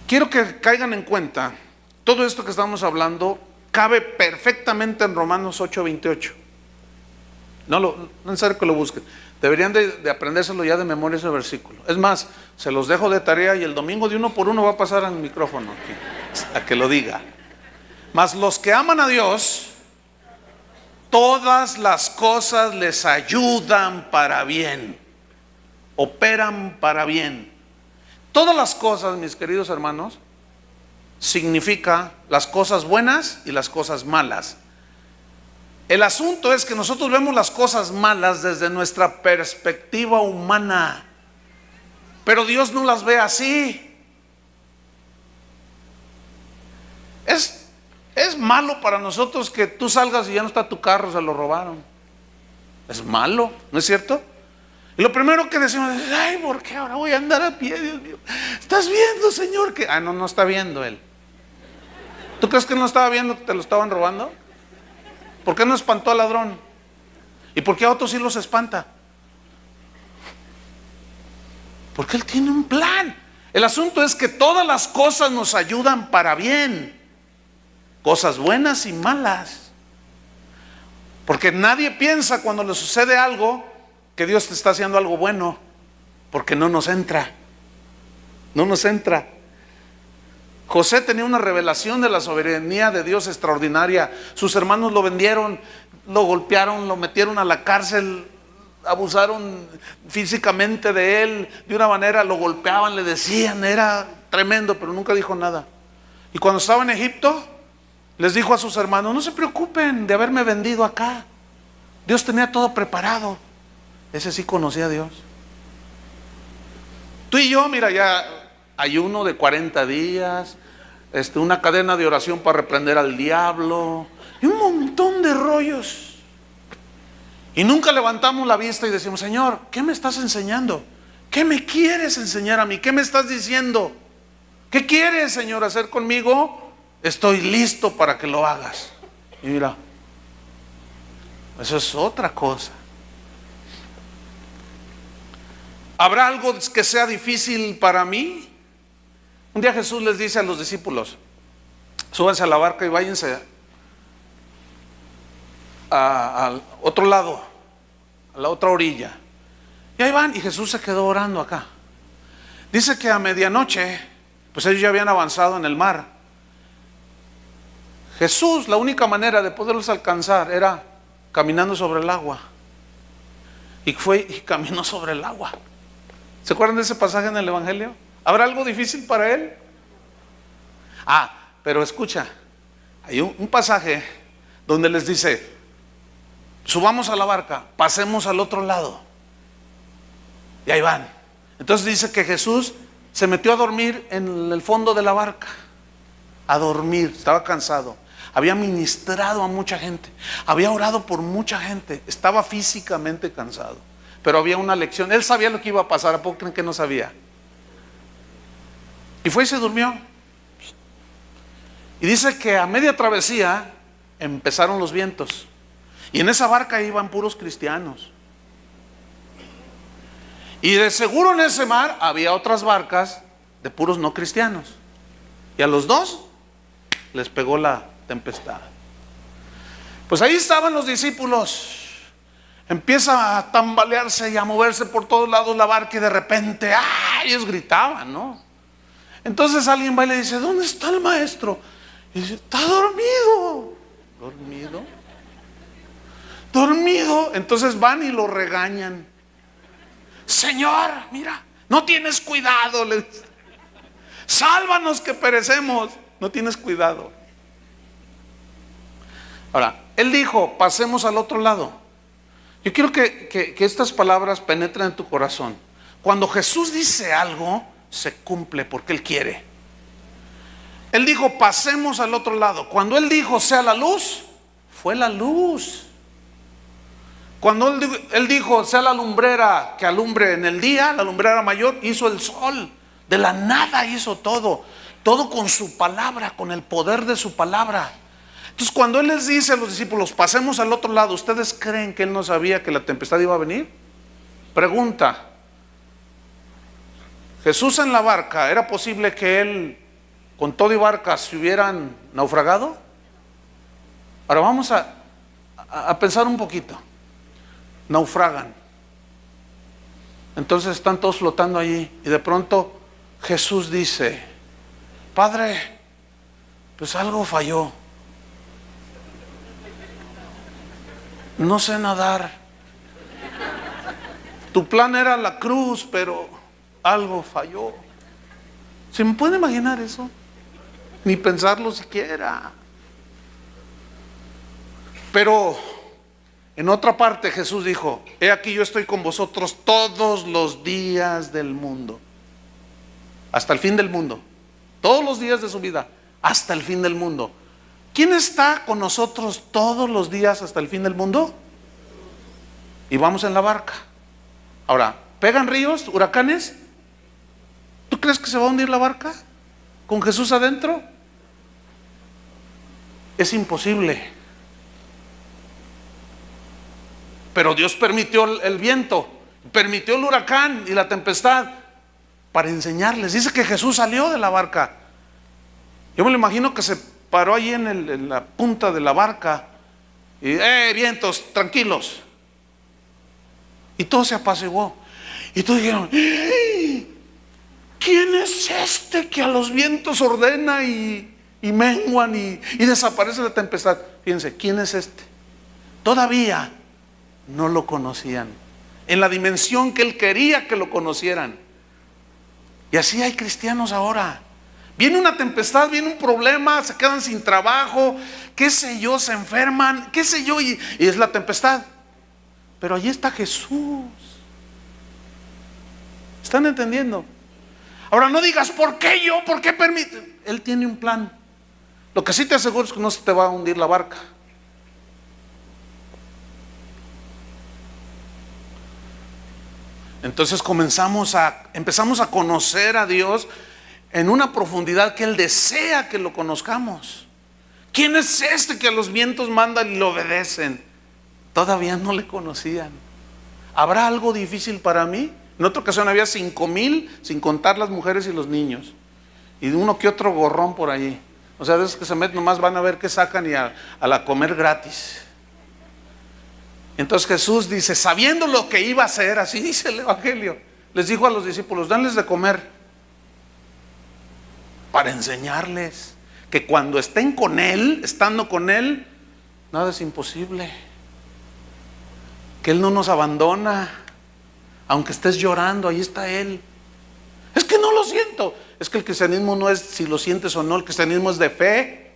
Quiero que caigan en cuenta, todo esto que estamos hablando cabe perfectamente en Romanos 8:28. No es necesario que lo busquen. Deberían de aprendérselo ya de memoria ese versículo. Es más, se los dejo de tarea y el domingo de uno por uno va a pasar al micrófono aquí, a que lo diga. Mas los que aman a Dios, todas las cosas les ayudan para bien, operan para bien. Todas las cosas, mis queridos hermanos, significa las cosas buenas y las cosas malas. El asunto es que nosotros vemos las cosas malas desde nuestra perspectiva humana, pero Dios no las ve así. Es malo para nosotros que tú salgas y ya no está tu carro, se lo robaron. Es malo, ¿no es cierto? Y lo primero que decimos es, ay, ¿por qué ahora voy a andar a pie, Dios mío? ¿Estás viendo, Señor? Que no está viendo Él. ¿Tú crees que no estaba viendo que te lo estaban robando? ¿Por qué no espantó al ladrón? ¿Y por qué a otros sí los espanta? Porque Él tiene un plan. El asunto es que todas las cosas nos ayudan para bien. Cosas buenas y malas. Porque nadie piensa cuando le sucede algo que Dios te está haciendo algo bueno. Porque no nos entra. No nos entra. José tenía una revelación de la soberanía de Dios extraordinaria. Sus hermanos lo vendieron, lo golpearon, lo metieron a la cárcel, abusaron físicamente de él, de una manera lo golpeaban, le decían, era tremendo, pero nunca dijo nada. Y cuando estaba en Egipto, les dijo a sus hermanos, no se preocupen de haberme vendido acá. Dios tenía todo preparado. Ese sí conocía a Dios. Tú y yo, mira, ya ayuno de 40 días, una cadena de oración para reprender al diablo, y un montón de rollos. Y nunca levantamos la vista y decimos, Señor, ¿qué me estás enseñando? ¿Qué me quieres enseñar a mí? ¿Qué me estás diciendo? ¿Qué quieres, Señor, hacer conmigo? Estoy listo para que lo hagas. Y mira, eso es otra cosa. ¿Habrá algo que sea difícil para mí? Un día Jesús les dice a los discípulos, súbanse a la barca y váyanse al otro lado, a la otra orilla. Y ahí van, y Jesús se quedó orando acá. Dice que a medianoche, pues ellos ya habían avanzado en el mar. Jesús, la única manera de poderlos alcanzar era caminando sobre el agua. Y fue y caminó sobre el agua. ¿Se acuerdan de ese pasaje en el Evangelio? ¿Habrá algo difícil para él? Pero escucha, hay un pasaje donde les dice, subamos a la barca, pasemos al otro lado. Y ahí van. Entonces dice que Jesús se metió a dormir en el fondo de la barca. A dormir, estaba cansado. Había ministrado a mucha gente, había orado por mucha gente, estaba físicamente cansado. pero había una lección. Él sabía lo que iba a pasar, ¿a poco creen que no sabía? Y fue y se durmió. Y dice que a media travesía empezaron los vientos. Y en esa barca iban puros cristianos. Y de seguro en ese mar había otras barcas de puros no cristianos. Y a los dos les pegó la tempestad. Pues ahí estaban los discípulos. Empieza a tambalearse y a moverse por todos lados la barca y de repente, ellos gritaban, ¿no? Entonces alguien va y le dice, ¿dónde está el maestro? Y dice, está dormido. ¿Dormido? Dormido. Entonces van y lo regañan. Señor, mira, no tienes cuidado. Le dice, sálvanos que perecemos. No tienes cuidado. Ahora, él dijo, pasemos al otro lado. Yo quiero que estas palabras penetren en tu corazón. Cuando Jesús dice algo, se cumple porque Él quiere. Él dijo, pasemos al otro lado. Cuando Él dijo, sea la luz, fue la luz. Cuando Él dijo, sea la lumbrera que alumbre en el día, la lumbrera mayor, hizo el sol. De la nada hizo todo. Todo con su palabra, con el poder de su palabra. Entonces cuando Él les dice a los discípulos, pasemos al otro lado, ¿ustedes creen que Él no sabía que la tempestad iba a venir? Pregunta, Jesús en la barca, ¿era posible que Él con todo y barca se hubieran naufragado? Ahora vamos a pensar un poquito. Naufragan. Entonces están todos flotando allí y de pronto Jesús dice, Padre, pues algo falló. No sé nadar. Tu plan era la cruz, pero algo falló. ¿Se me puede imaginar eso? Ni pensarlo siquiera. Pero en otra parte Jesús dijo, he aquí yo estoy con vosotros todos los días del mundo. Hasta el fin del mundo. Todos los días de su vida, hasta el fin del mundo. ¿Quién está con nosotros todos los días hasta el fin del mundo? Y vamos en la barca. Ahora, ¿pegan ríos, huracanes? ¿Tú crees que se va a hundir la barca con Jesús adentro? Es imposible. Pero Dios permitió el viento, permitió el huracán y la tempestad para enseñarles. Dice que Jesús salió de la barca. Yo me lo imagino que se paró allí en la punta de la barca y vientos, tranquilos. Y todo se apaciguó. Y todos dijeron, ¿quién es este que a los vientos ordena y menguan y desaparece la tempestad? Fíjense, ¿quién es este? Todavía no lo conocían en la dimensión que Él quería que lo conocieran. Y así hay cristianos ahora. Viene una tempestad, viene un problema, se quedan sin trabajo, qué sé yo, se enferman, qué sé yo, y es la tempestad. Pero allí está Jesús. ¿Están entendiendo? Ahora no digas, ¿por qué yo? ¿Por qué permite? Él tiene un plan. Lo que sí te aseguro es que no se te va a hundir la barca. Entonces empezamos a conocer a Dios en una profundidad que Él desea que lo conozcamos. ¿Quién es este que a los vientos mandan y lo obedecen? Todavía no le conocían. ¿Habrá algo difícil para mí? En otra ocasión había 5,000, sin contar las mujeres y los niños, y uno que otro gorrón por allí. O sea, de esos que se meten nomás van a ver qué sacan y a la comer gratis. Entonces Jesús dice, sabiendo lo que iba a hacer, así dice el Evangelio, les dijo a los discípulos, denles de comer, para enseñarles que cuando estén con Él, estando con Él, nada es imposible. Que Él no nos abandona, aunque estés llorando, ahí está Él. Es que no lo siento. Es que el cristianismo no es si lo sientes o no, el cristianismo es de fe.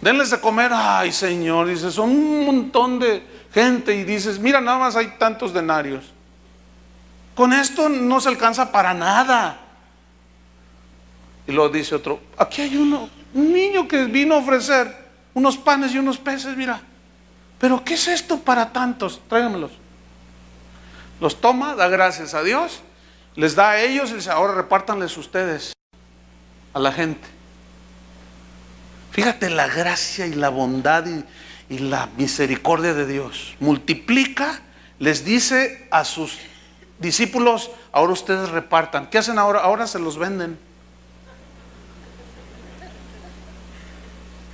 Denles de comer, ay Señor, dices, son un montón de gente y dices, mira, nada más hay tantos denarios. Con esto no se alcanza para nada. Y luego dice otro, aquí hay un niño que vino a ofrecer unos panes y unos peces, mira. pero ¿qué es esto para tantos? Tráigamelos. Los toma, da gracias a Dios, les da a ellos y dice, ahora repártanles ustedes a la gente. Fíjate la gracia y la bondad y la misericordia de Dios. Multiplica, les dice a sus discípulos, ahora ustedes repartan. ¿Qué hacen ahora? Ahora se los venden.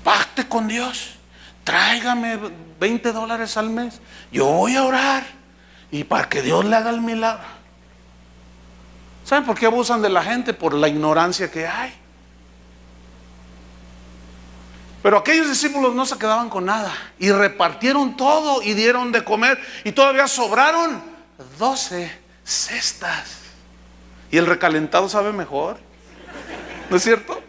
Pacte con Dios, tráigame $20 al mes, yo voy a orar y para que Dios le haga el milagro. ¿Saben por qué abusan de la gente? Por la ignorancia que hay. Pero aquellos discípulos no se quedaban con nada y repartieron todo y dieron de comer y todavía sobraron 12 cestas. Y el recalentado sabe mejor, ¿no es cierto?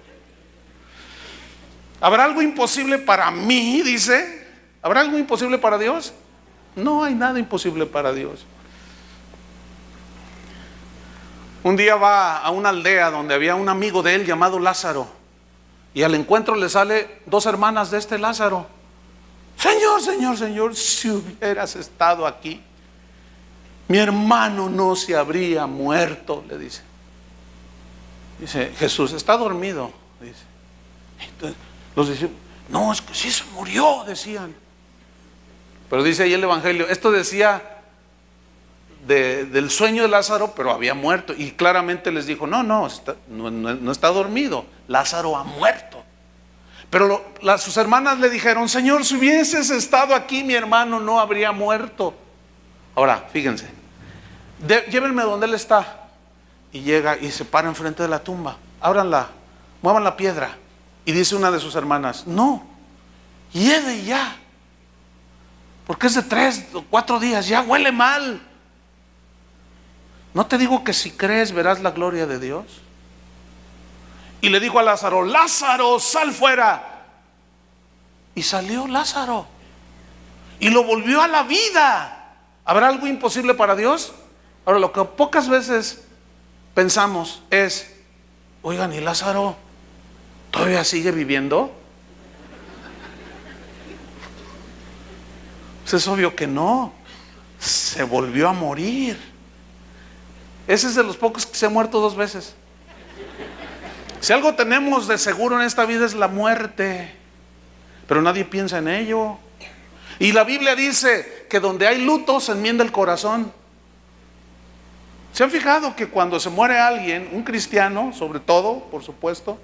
¿Habrá algo imposible para mí? Dice. ¿Habrá algo imposible para Dios? No hay nada imposible para Dios. Un día va a una aldea donde había un amigo de él llamado Lázaro. Y al encuentro le sale 2 hermanas de este Lázaro. Señor, Señor, Señor, si hubieras estado aquí, mi hermano no se habría muerto, le dice. Dice, Jesús está dormido, dice. Entonces, los discípulos, no, es que sí se murió, decían. Pero dice ahí el Evangelio, esto decía del sueño de Lázaro, pero había muerto. Y claramente les dijo, no está dormido, Lázaro ha muerto. Pero sus hermanas le dijeron, Señor, si hubieses estado aquí, mi hermano no habría muerto. Ahora, fíjense, llévenme donde él está. Y llega y se para enfrente de la tumba. Ábranla, muevan la piedra. Y dice una de sus hermanas, no, hiede ya, porque es de 3 o 4 días, ya huele mal. ¿No te digo que si crees verás la gloria de Dios? Y le dijo a Lázaro, Lázaro, sal fuera. Y salió Lázaro y lo volvió a la vida. ¿Habrá algo imposible para Dios? Ahora, lo que pocas veces pensamos es, oigan, ¿y Lázaro todavía sigue viviendo? Pues es obvio que no. Se volvió a morir. Ese es de los pocos que se ha muerto 2 veces. Si algo tenemos de seguro en esta vida es la muerte, pero nadie piensa en ello. Y la Biblia dice que donde hay luto se enmienda el corazón. ¿Se han fijado que cuando se muere alguien, un cristiano sobre todo, por supuesto,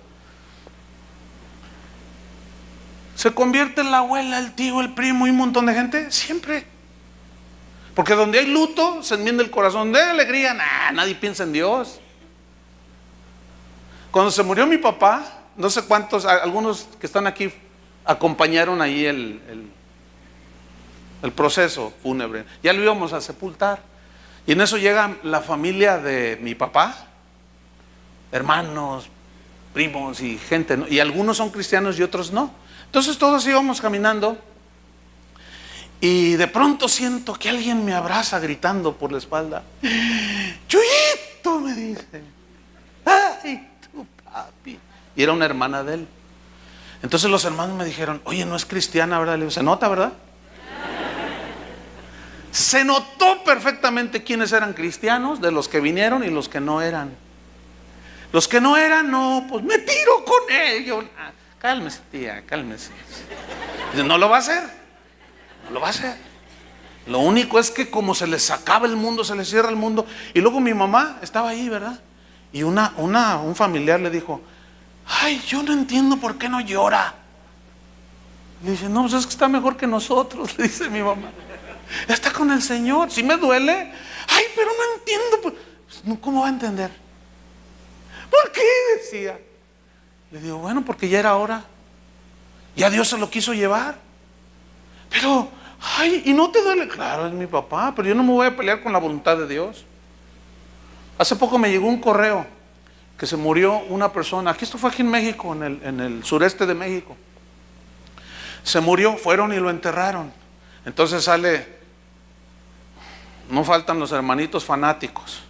se convierte en la abuela, el tío, el primo y un montón de gente? Siempre. Porque donde hay luto se enmienda el corazón. De alegría, nadie piensa en Dios. Cuando se murió mi papá, no sé cuántos, algunos que están aquí acompañaron ahí el proceso fúnebre. Ya lo íbamos a sepultar. Y en eso llega la familia de mi papá, hermanos, primos y gente, ¿no? Y algunos son cristianos y otros no. Entonces todos íbamos caminando y de pronto siento que alguien me abraza gritando por la espalda. Chuyito, me dice. Ay, tu papi. Y era una hermana de él. Entonces los hermanos me dijeron, oye, no es cristiana, ¿verdad? Le digo, se nota, ¿verdad? Se notó perfectamente quiénes eran cristianos, de los que vinieron y los que no eran. Los que no eran, no, pues me tiro con ellos. Cálmese, tía, cálmese. Dice, no lo va a hacer. No lo va a hacer. Lo único es que como se les acaba el mundo, se les cierra el mundo. Y luego mi mamá estaba ahí, ¿verdad? Y un familiar le dijo, ay, yo no entiendo por qué no llora. Y dice, no, pues es que está mejor que nosotros, le dice mi mamá. Está con el Señor, si me duele. Ay, pero no entiendo. Pues, ¿cómo va a entender? ¿Por qué? Decía. Le digo, bueno, porque ya era hora. Ya Dios se lo quiso llevar. Pero, ay, ¿y no te duele? Claro, es mi papá, pero yo no me voy a pelear con la voluntad de Dios. Hace poco me llegó un correo que se murió una persona. Esto fue aquí en México, en el sureste de México. Se murió, fueron y lo enterraron. Entonces sale, no faltan los hermanitos fanáticos,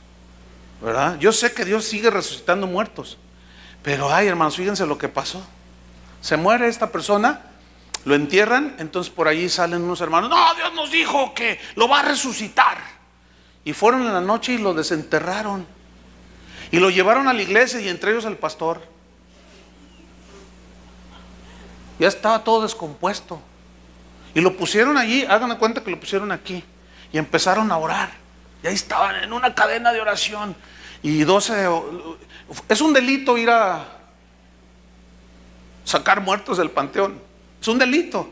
¿verdad? Yo sé que Dios sigue resucitando muertos, pero ay, hermanos, fíjense lo que pasó. Se muere esta persona Lo entierran, entonces por ahí salen unos hermanos, no, Dios nos dijo que lo va a resucitar. Y fueron en la noche y lo desenterraron. Y lo llevaron a la iglesia y entre ellos el pastor. Ya estaba todo descompuesto. Y lo pusieron allí, hagan de cuenta que lo pusieron aquí. Y empezaron a orar. Y ahí estaban en una cadena de oración. Y 12, es un delito ir a sacar muertos del panteón. Es un delito.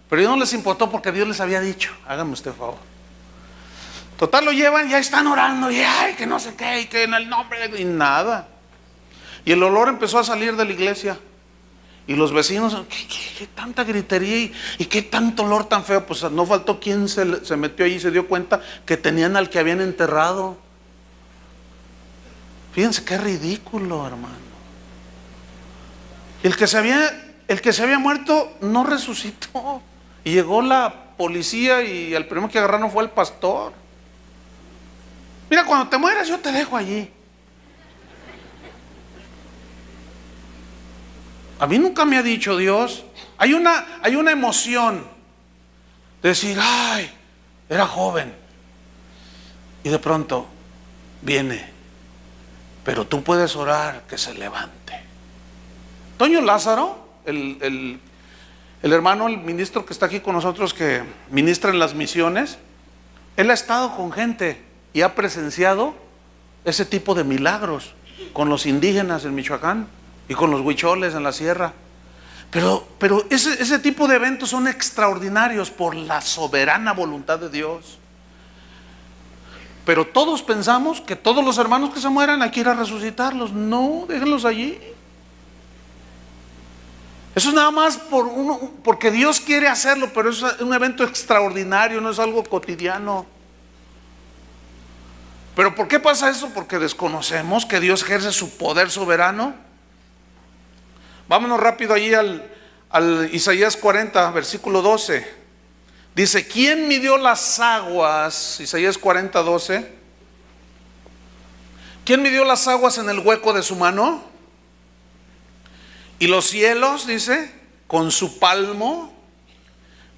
Pero a ellos no les importó porque Dios les había dicho, hágame usted favor. Total, lo llevan, ya están orando, y ay, que no sé qué, y que en el nombre de... Y nada. Y el olor empezó a salir de la iglesia. Y los vecinos, ¿qué tanta gritería y qué tanto olor tan feo? Pues no faltó quien se metió ahí y se dio cuenta que tenían al que habían enterrado. Fíjense qué ridículo, hermano. El que se había muerto no resucitó. Y llegó la policía y el primero que agarraron fue el pastor. Mira, cuando te mueras yo te dejo allí. A mí nunca me ha dicho Dios. Hay una emoción de decir, ay, era joven. Y de pronto viene, pero tú puedes orar que se levante. Toño Lázaro, el hermano, el ministro que está aquí con nosotros, que ministra en las misiones, él ha estado con gente y ha presenciado ese tipo de milagros con los indígenas en Michoacán y con los huicholes en la sierra. Pero ese tipo de eventos son extraordinarios por la soberana voluntad de Dios. Pero todos pensamos que todos los hermanos que se mueran hay que ir a resucitarlos. No, déjenlos allí. Eso es nada más porque Dios quiere hacerlo, pero es un evento extraordinario, no es algo cotidiano. ¿Pero por qué pasa eso? Porque desconocemos que Dios ejerce su poder soberano. Vámonos rápido allí al Isaías 40, versículo 12. Dice, ¿quién midió las aguas? Isaías 40, 12. ¿Quién midió las aguas en el hueco de su mano? Y los cielos, dice, con su palmo.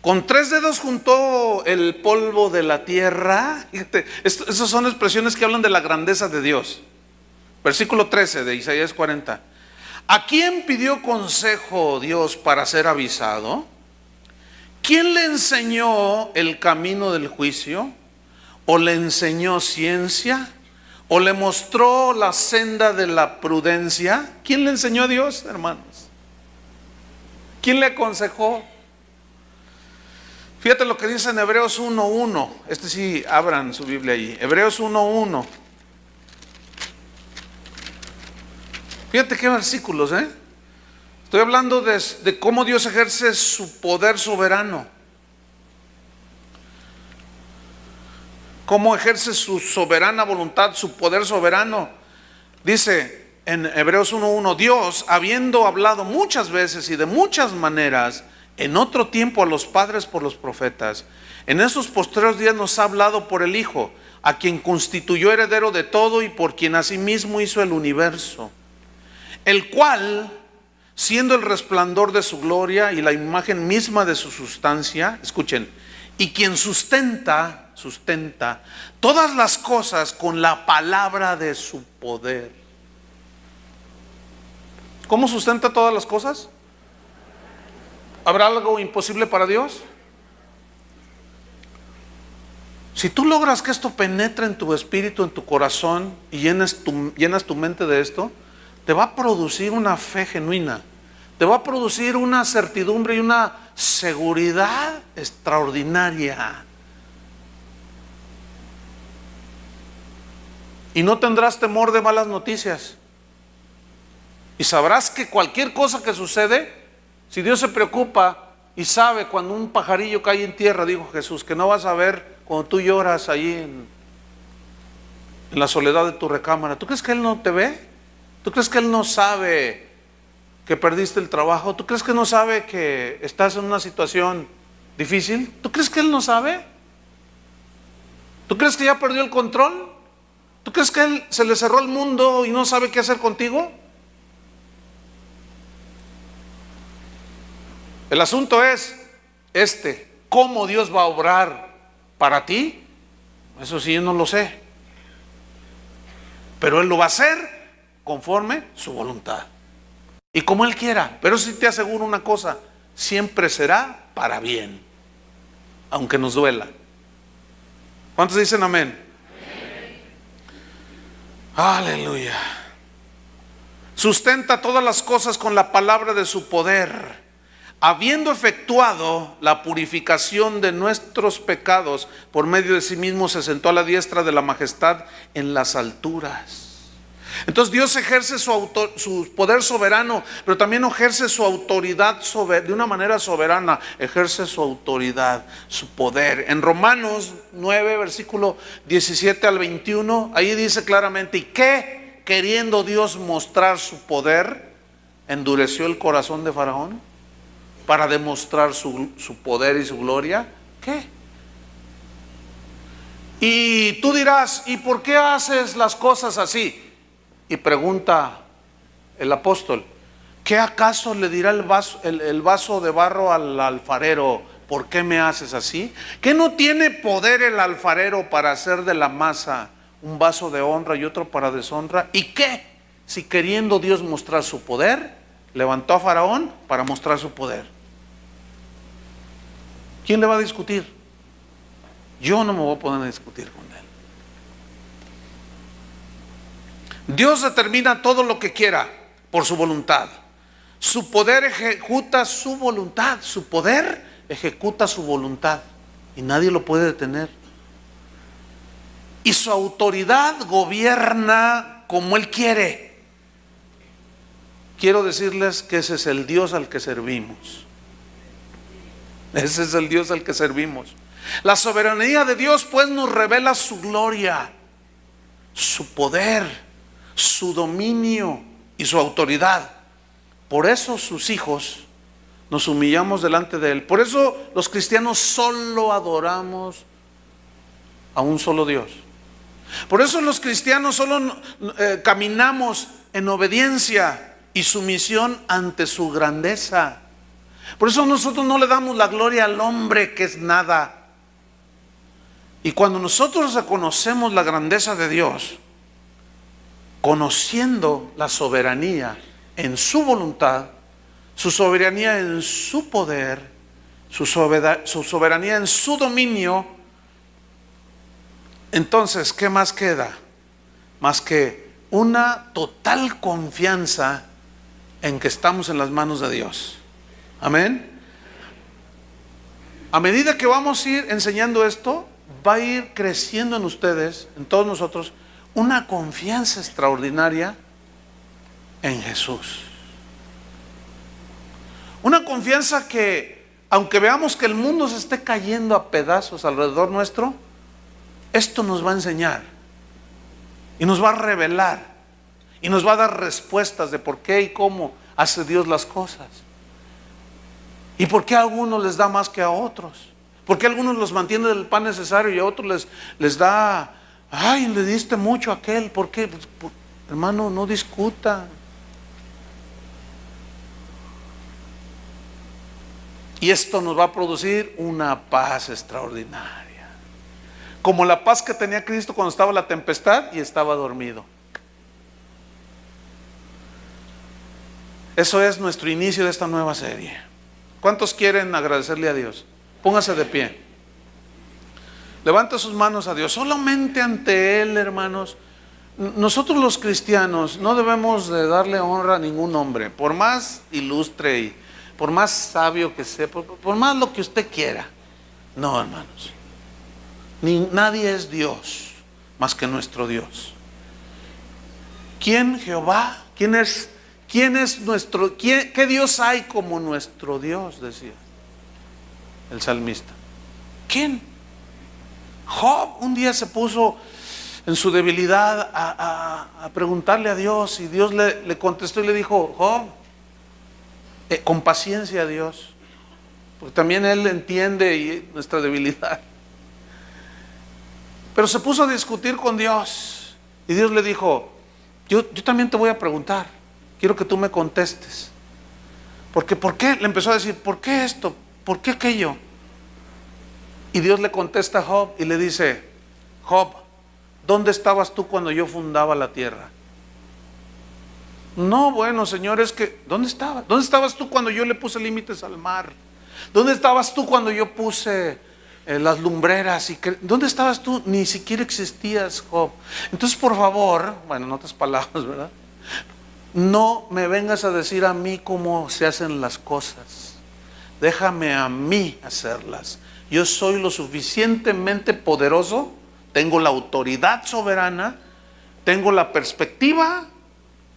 Con 3 dedos juntó el polvo de la tierra. Fíjate, esas son expresiones que hablan de la grandeza de Dios. Versículo 13 de Isaías 40. ¿A quién pidió consejo Dios para ser avisado? ¿Quién le enseñó el camino del juicio? ¿O le enseñó ciencia? ¿O le mostró la senda de la prudencia? ¿Quién le enseñó a Dios, hermanos? ¿Quién le aconsejó? Fíjate lo que dice en Hebreos 1:1. Sí, abran su Biblia allí. Hebreos 1:1. Fíjate qué versículos, Estoy hablando de cómo Dios ejerce su poder soberano. Cómo ejerce su soberana voluntad, su poder soberano. Dice en Hebreos 1:1, Dios, habiendo hablado muchas veces y de muchas maneras, en otro tiempo a los padres por los profetas, en esos postreros días nos ha hablado por el Hijo, a quien constituyó heredero de todo y por quien asimismo hizo el universo, el cual, siendo el resplandor de su gloria y la imagen misma de su sustancia, escuchen, y quien sustenta todas las cosas con la palabra de su poder. ¿Cómo sustenta todas las cosas? ¿Habrá algo imposible para Dios? Si tú logras que esto penetre en tu espíritu, en tu corazón, y llenas tu mente de esto, te va a producir una fe genuina, te va a producir una certidumbre y una seguridad extraordinaria. Y no tendrás temor de malas noticias. Y sabrás que cualquier cosa que sucede, si Dios se preocupa y sabe cuando un pajarillo cae en tierra, dijo Jesús, que no vas a ver cuando tú lloras allí en la soledad de tu recámara. ¿Tú crees que Él no te ve? ¿Tú crees que Él no sabe que perdiste el trabajo? ¿Tú crees que no sabe que estás en una situación difícil? ¿Tú crees que Él no sabe? ¿Tú crees que ya perdió el control? ¿Tú crees que Él se le cerró el mundo y no sabe qué hacer contigo? El asunto es ¿cómo Dios va a obrar para ti? Eso sí, yo no lo sé. Pero Él lo va a hacer conforme su voluntad y como Él quiera. Pero sí te aseguro una cosa: siempre será para bien, aunque nos duela. ¿Cuántos dicen amén? Aleluya. Sustenta todas las cosas con la palabra de su poder, habiendo efectuado la purificación de nuestros pecados, por medio de sí mismo se sentó a la diestra de la majestad en las alturas. Entonces Dios ejerce su poder soberano, pero también ejerce su autoridad de una manera soberana. Ejerce su autoridad, su poder. En Romanos 9, versículo 17 al 21, ahí dice claramente: ¿y qué? Queriendo Dios mostrar su poder, endureció el corazón de Faraón para demostrar su poder y su gloria. ¿Qué? Y tú dirás: ¿y por qué haces las cosas así? Y pregunta el apóstol: ¿qué acaso le dirá el vaso de barro al alfarero? ¿Por qué me haces así? ¿Qué no tiene poder el alfarero para hacer de la masa un vaso de honra y otro para deshonra? ¿Y qué? Si queriendo Dios mostrar su poder, levantó a Faraón para mostrar su poder. ¿Quién le va a discutir? Yo no me voy a poner a discutir con él. Dios determina todo lo que quiera por su voluntad. Su poder ejecuta su voluntad. Su poder ejecuta su voluntad y nadie lo puede detener. Y su autoridad gobierna como Él quiere. Quiero decirles que ese es el Dios al que servimos. Ese es el Dios al que servimos. La soberanía de Dios pues nos revela su gloria, su poder, su dominio y su autoridad. Por eso sus hijos nos humillamos delante de Él. Por eso los cristianos solo adoramos a un solo Dios. Por eso los cristianos solo caminamos en obediencia y sumisión ante su grandeza. Por eso nosotros no le damos la gloria al hombre, que es nada. Y cuando nosotros reconocemos la grandeza de Dios, conociendo la soberanía en su voluntad, su soberanía en su poder, su soberanía en su dominio, entonces, ¿qué más queda? Más que una total confianza en que estamos en las manos de Dios. Amén. A medida que vamos a ir enseñando esto, va a ir creciendo en ustedes, en todos nosotros, una confianza extraordinaria en Jesús. Una confianza que, aunque veamos que el mundo se esté cayendo a pedazos alrededor nuestro, esto nos va a enseñar y nos va a revelar y nos va a dar respuestas de por qué y cómo hace Dios las cosas. Y por qué a algunos les da más que a otros. Por qué a algunos los mantiene del pan necesario y a otros les da: ay, le diste mucho a aquel. ¿Por qué? Hermano, no discuta. Y esto nos va a producir una paz extraordinaria, como la paz que tenía Cristo cuando estaba la tempestad y estaba dormido. Eso es nuestro inicio de esta nueva serie. ¿Cuántos quieren agradecerle a Dios? Póngase de pie. Levanta sus manos a Dios. Solamente ante Él, hermanos. Nosotros los cristianos no debemos de darle honra a ningún hombre, por más ilustre y por más sabio que sea, por más lo que usted quiera. No, hermanos. Nadie es Dios más que nuestro Dios. ¿Quién? Jehová. ¿Quién es nuestro? ¿Qué Dios hay como nuestro Dios? Decía el salmista. ¿Quién? Job un día se puso en su debilidad a preguntarle a Dios, y Dios le contestó y le dijo: Job, con paciencia a Dios, porque también Él entiende nuestra debilidad. Pero se puso a discutir con Dios y Dios le dijo: yo también te voy a preguntar, quiero que tú me contestes. Porque, ¿por qué? Le empezó a decir, ¿por qué esto? ¿Por qué aquello? Y Dios le contesta a Job y le dice, Job, ¿dónde estabas tú cuando yo fundaba la tierra? No, bueno, Señor, es que, ¿dónde estabas? ¿Dónde estabas tú cuando yo le puse límites al mar? ¿Dónde estabas tú cuando yo puse las lumbreras? ¿Dónde estabas tú? Ni siquiera existías, Job. Entonces, por favor, bueno, en otras palabras, ¿verdad? No me vengas a decir a mí cómo se hacen las cosas. Déjame a mí hacerlas. Yo soy lo suficientemente poderoso, tengo la autoridad soberana, tengo la perspectiva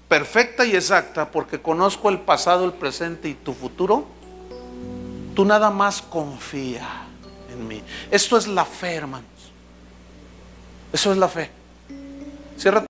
perfecta y exacta, porque conozco el pasado, el presente y tu futuro. Tú nada más confía en mí. Esto es la fe, hermanos. Eso es la fe. Cierra.